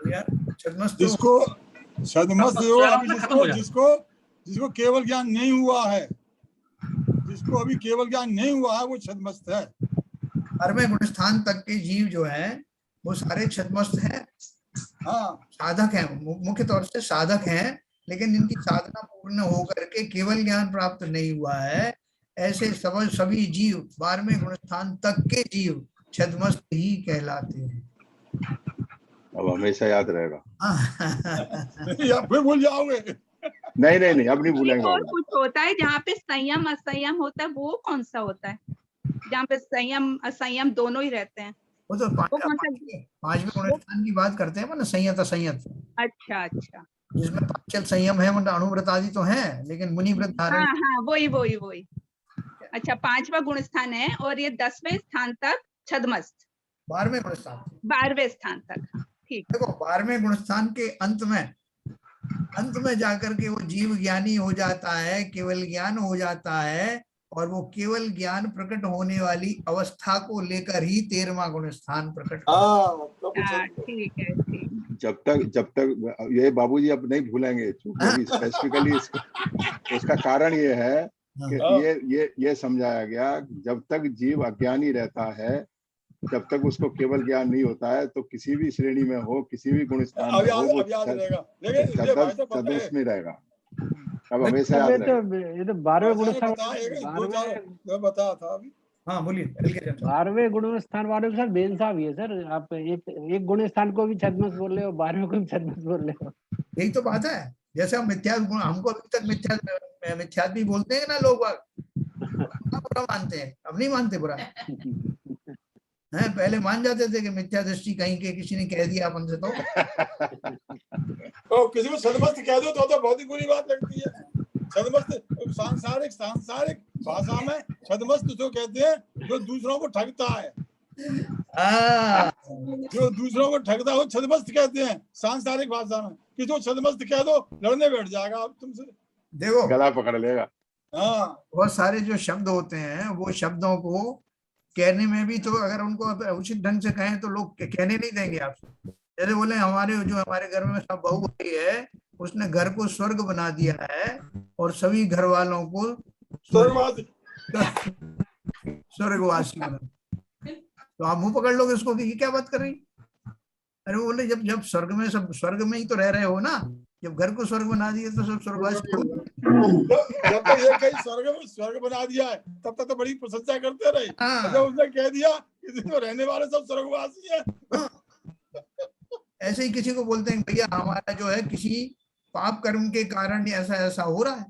यार। छद्मस्त तो जिसको छद्मस्त जो अभी खत्म हो जिसको जाना। जिसको केवल ज्ञान नहीं हुआ है, जिसको अभी केवल ज्ञान नहीं हुआ है, वो छद्मस्त है। 12वें गुण स्थान तक के जीव जो है वो सारे छद्मस्त हैं। हाँ, साधक हैं, मुख्य तौर से साधक हैं, लेकिन जिनकी साधना पूर्ण होकर के केवल ज्ञान प्राप्त नहीं हुआ है, ऐसे सभी जीव 12वें गुण स्थान तक के जीव छद्मस्त ही कहलाते हैं। अब हमेशा याद रहेगा। या फिर भूल जाओगे। नहीं नहीं नहीं, अब नहीं एक भूलेंगे और बाबू। कुछ होता है जहाँ पे संयम असंयम होता है, वो कौन सा होता है? जहाँ पे संयम असंयम दोनों ही रहते हैं, वो तो वो कौन सा? 5वें गुण स्थान की बात करते हैं ना, संयत असंयत, अच्छा अच्छा। जिसमें पांचल संयम है, मतलब अणुव्रत आदि तो है, लेकिन मुनि व्रत धारण। हाँ हाँ, वही वही वही। अच्छा, 5वां गुण स्थान है और ये 10वें स्थान तक छद्मस्त, 12वें गुण स्थान। 12वें स्थान तक। हाँ, ठीक। देखो, 12वें गुण स्थान के अंत में जाकर के वो जीव ज्ञानी हो जाता है, केवल ज्ञान हो जाता है, और वो केवल ज्ञान प्रकट होने वाली अवस्था को लेकर ही 13वां गुण स्थान प्रकट होता है। हाँ मतलब कुछ हाँ, ठीक है, ठीक। जब तक ये बाबूजी अब नहीं भूलेंगे, क्योंकि अभी स्पेसिफिकली उसका कारण ये है कि हाँ। ये समझाया गया, जब तक जीव अज्ञानी रहता है जब तक उसको केवल ज्ञान नहीं होता है, तो किसी भी श्रेणी में हो, किसी भी गुण स्थान अब में हो, वो याद रहेगा। लेकिन ये भाई साहब पता है, सदोष में रहेगा, अब हमेशा याद ये रहेगा। तो 12वें गुण मैंने बताया एक दो चार मैं बताया था अभी। हाँ बोलिए, हल्के से। 12वें गुण स्थान वाले के साथ बेइंसाफी है सर। आप एक गुण स्थान को भी छद्मस बोल रहे हो, 12वें को भी छद्मस बोल रहे हो। यही तो बात है। जैसे हम मिथ्या गुण, हमको अभी तक मिथ्यात्वी बोलते हैं ना लोग, बुरा मानते हैं, अब नहीं मानते बुरा है। पहले मान जाते थे कि मिथ्या दृष्टि कहीं के किसी ने कह दिया अपन से तो किसी को सदमस्त कह दो तो बहुत ही बुरी बात लगती है। सदमस्त सांसारिक भाषा में सदमस्त जो कहते हैं जो दूसरों को ठगता है, जो दूसरों को ठगता है वो छदमस्त कहते हैं सांसारिक भाषा में। किसी को छदमस्त कह दो लड़ने बैठ जाएगा आप तुमसे, देखो गला पकड़ लेगा। हाँ बहुत सारे जो शब्द होते हैं वो शब्दों को कहने में भी, तो अगर उनको उचित ढंग से कहें तो लोग कहने नहीं देंगे आपसे। जैसे बोले हमारे घर में सब बहू आई है, उसने घर को स्वर्ग बना दिया है और सभी घर वालों को स्वर्गवासी बना। तो आप मुंह पकड़ लोगे उसको कि ये क्या बात कर रही। अरे वो बोले जब स्वर्ग में, सब स्वर्ग में ही तो रह रहे हो ना, जब घर को स्वर्ग बना दिए तो सब स्वर्गवासी हो। जब तक ये कहीं स्वर्ग बना दिया है तब तक तो बड़ी प्रशंसा करते रहे। जब उसने कह दिया कि तो रहने वाले सब स्वर्गवासी हैं। ऐसे ही किसी को बोलते हैं भैया हमारा जो है किसी पाप कर्म के कारण ऐसा ऐसा हो रहा है,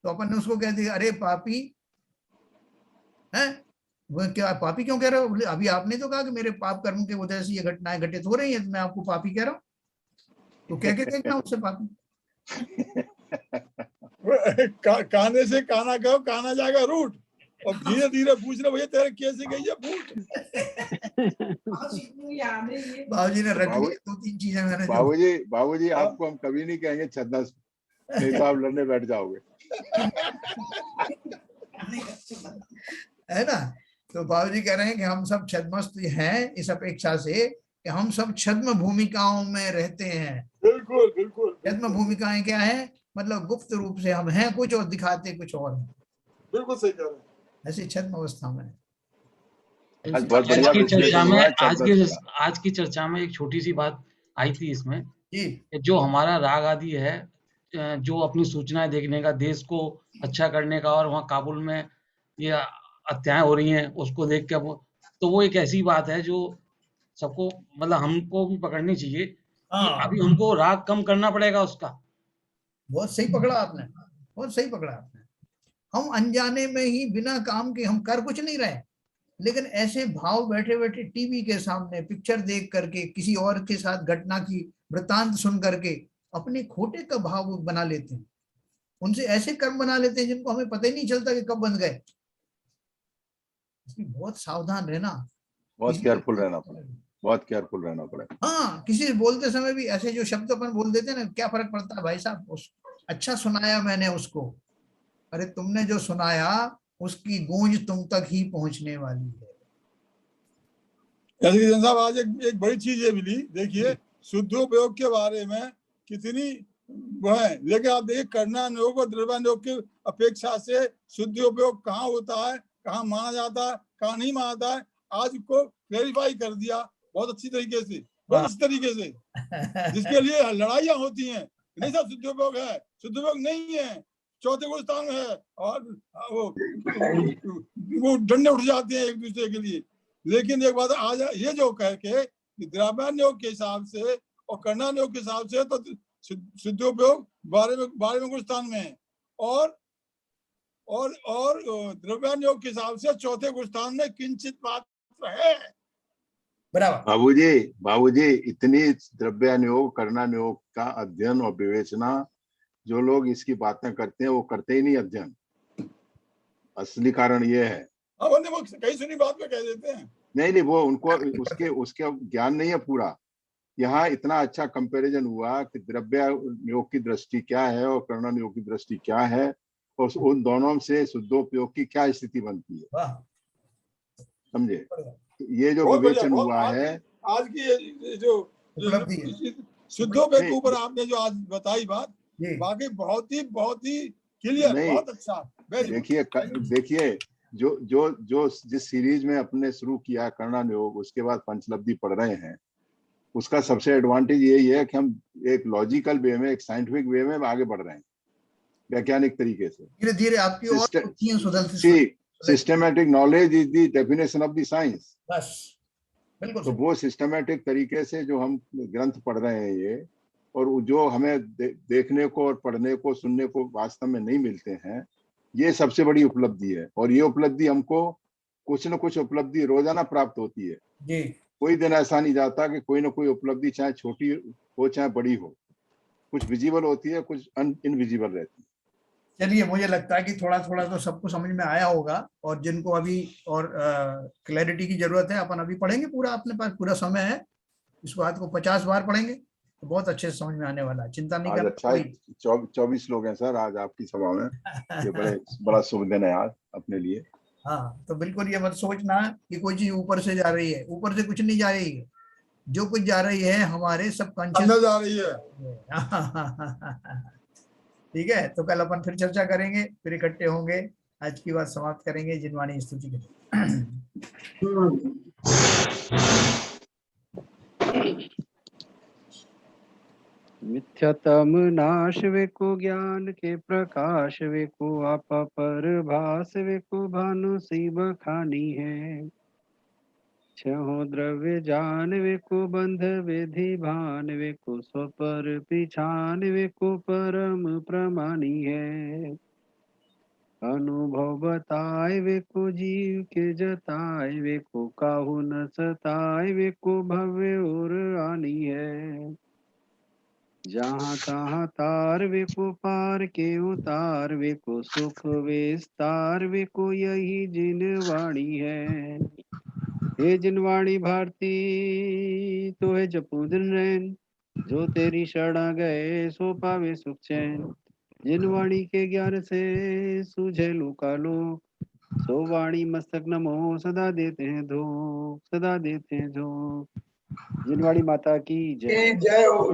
तो अपन ने उसको कह दिया अरे पापी है, वो क्या पापी क्यों कह रहे हो। बोले अभी आपने तो कहा कि मेरे पाप कर्म के वजह से ये घटनाएं घटित हो रही है, तो मैं आपको पापी कह रहा हूँ। तो कह के देखना उससे पापी। काने से काना कहो, काना जाएगा रूट, और धीरे धीरे पूछ रहे भैया तेरे कैसे गई है फूट। बाबूजी ने रख लिया 2-3 चीजें मैंने। बाबूजी आपको हम कभी नहीं कहेंगे छदमस्त, नहीं तो आप लड़ने बैठ जाओगे है ना। तो बाबूजी कह रहे हैं कि हम सब छद्मस्त हैं इस अपेक्षा से कि हम सब छद्म भूमिकाओं में रहते हैं। बिल्कुल बिल्कुल। छद्म भूमिकाएं क्या है, मतलब गुप्त रूप से हम हैं कुछ और दिखाते कुछ और। बिल्कुल सही कह रहे हैं। ऐसी छद्म अवस्था में। आज की चर्चा में एक छोटी सी बात आई थी इसमें जी, जो हमारा राग आदि है, जो अपनी सूचनाएं देखने का, देश को अच्छा करने का, और वहाँ काबुल में ये हत्याएं हो रही हैं उसको देख के, तो वो एक ऐसी बात है जो सबको, मतलब हमको भी पकड़नी चाहिए कि अभी हमको राग कम करना पड़ेगा उसका। बहुत सही पकड़ा आपने, बहुत सही पकड़ा आपने। हम अनजाने में ही बिना काम के हम कर कुछ नहीं रहे, लेकिन ऐसे भाव बैठे बैठे टीवी के सामने पिक्चर देख करके, किसी और के साथ घटना की वृतांत सुन करके अपने खोटे का भाव बना लेते हैं। उनसे ऐसे कर्म बना लेते हैं जिनको हमें पता ही नहीं चलता कि कब बन गए। इसलिए बहुत सावधान रहना, बहुत केयरफुल रहना पड़ेगा, बहुत केयरफुल रहना पड़ेगा। हाँ, किसी से बोलते समय भी ऐसे जो शब्द अपन बोल देते हैं ना, क्या फर्क पड़ता है भाई साहब, अच्छा सुनाया मैंने उसको। अरे तुमने जो सुनाया उसकी गूंज तुम तक ही पहुंचने वाली है। साहब आज एक बड़ी चीज ये मिली, देखिए शुद्धोपयोग के बारे में कितनी वो है, लेकिन आप देखिए कर्णानुयोग और द्रव्यानुयोग की अपेक्षा से शुद्धोपयोग कहाँ होता है, कहाँ माना जाता है, कहाँ नहीं माना जाता है, आज को क्लैरिफाई कर दिया बहुत अच्छी तरीके से, बहुत अच्छी तरीके से। जिसके लिए लड़ाइयाँ होती हैं, नहीं सब शुद्धोपयोग है, शुद्धोपयोग नहीं है, चौथे गुण स्थान है, और वो डंडे उठ जाते हैं एक दूसरे के लिए। लेकिन एक बात आज ये जो कह के द्रव्यानुयोग के हिसाब से और कर्णानुयोग के हिसाब से तो शुद्धोपयोग 12वें गुण स्थान में है, और द्रव्यानुयोग के हिसाब से चौथे गुण स्थान में किंचित मात्र है। बराबर। बाबूजी इतनी द्रव्यानुयोग कर्णानुयोग का अध्ययन और विवेचना जो लोग इसकी बातें करते हैं वो करते ही नहीं अध्ययन। असली कारण ये है। कई सुनी बात में कह देते हैं। नहीं, वो उनको उसके ज्ञान नहीं है पूरा। यहाँ इतना अच्छा कंपैरिजन हुआ कि द्रव्यानुयोग की दृष्टि क्या है और कर्णानुयोग की दृष्टि क्या है, और उन दोनों से शुद्धोपयोग की क्या स्थिति बनती है, वाह, समझे। ये जो बहुत बढ़िया, विवेचन बहुत हुआ है, आज की ये जो उपलब्धि है। शुद्धोपयोग के ऊपर आपने जो आज बताई बात, जी बाकी बहुत ही क्लियर, नहीं, बहुत अच्छा, वेरी गुड। देखिए जो जिस सीरीज में अपने शुरू किया करना योग, उसके बाद पंचलब्धि पढ़ रहे हैं, उसका सबसे एडवांटेज यही है कि हम एक लॉजिकल वे में, एक साइंटिफिक वे में आगे बढ़ रहे हैं, वैज्ञानिक तरीके से। धीरे धीरे आपकी और रुचियां सुधरती systematic knowledge is the definition of the science. बस बिल्कुल तो सही। वो सिस्टमेटिक तरीके से जो हम ग्रंथ पढ़ रहे हैं ये, और जो हमें देखने को और पढ़ने को सुनने को वास्तव में नहीं मिलते हैं, ये सबसे बड़ी उपलब्धि है। और ये उपलब्धि हमको कुछ न कुछ उपलब्धि रोजाना प्राप्त होती है। जी कोई दिन ऐसा नहीं जाता कि कोई ना कोई उपलब्धि चाहे छोटी हो चाहे बड़ी हो, कुछ विजिबल होती है, कुछ इनविजिबल रहती है। चलिए, मुझे लगता है कि थोड़ा थोड़ा तो सबको समझ में आया होगा, और जिनको अभी और क्लैरिटी की जरूरत है, अपन अभी पढ़ेंगे पूरा, अपने पास पूरा समय है, इस बात को 50 बार पढ़ेंगे तो बहुत अच्छे से समझ में आने वाला है, चिंता नहीं आज करना अच्छा है, कोई। 24 लोग हैं सर आज आपकी सभा में। ये बड़ा शुभ दिन है आज अपने लिए। हाँ, तो बिल्कुल ये मत सोचना कि कोई चीज ऊपर से जा रही है, ऊपर से कुछ नहीं जा रही है, जो कुछ जा रही है हमारे सबकॉन्शियस अंदर जा रही है। ठीक है, तो कल अपन फिर चर्चा करेंगे, फिर इकट्ठे होंगे, आज की बात समाप्त करेंगे जिनवाणी स्तुति के। मिथ्यातम नाश वे को ज्ञान के प्रकाश वे को आपा पर भास वे को भानु सी बखानी है। छहो द्रव्य जान वे को बंध विधि भान वे को स्वपर पिछान वे को परम प्रमाणी है। अनुभव बताए वे को जीव के जताए वे को काहू न सताए वे को भव्य और आनी है। जहाँ तहाँ तार वे को पार के उतार वे को सुख विस्तार वे को यही जिनवाणी है। हे जिनवाणी भारती तो है जपू दिन रैन, जो तेरी शरणा गए सो पावे सुख चैन। जिनवाणी के ज्ञान से सूझे लूका लोक, सो वाणी मस्तक नमो सदा देते हैं धूप, सदा देते हैं धूप। जिनवाणी माता की जय। जय हो।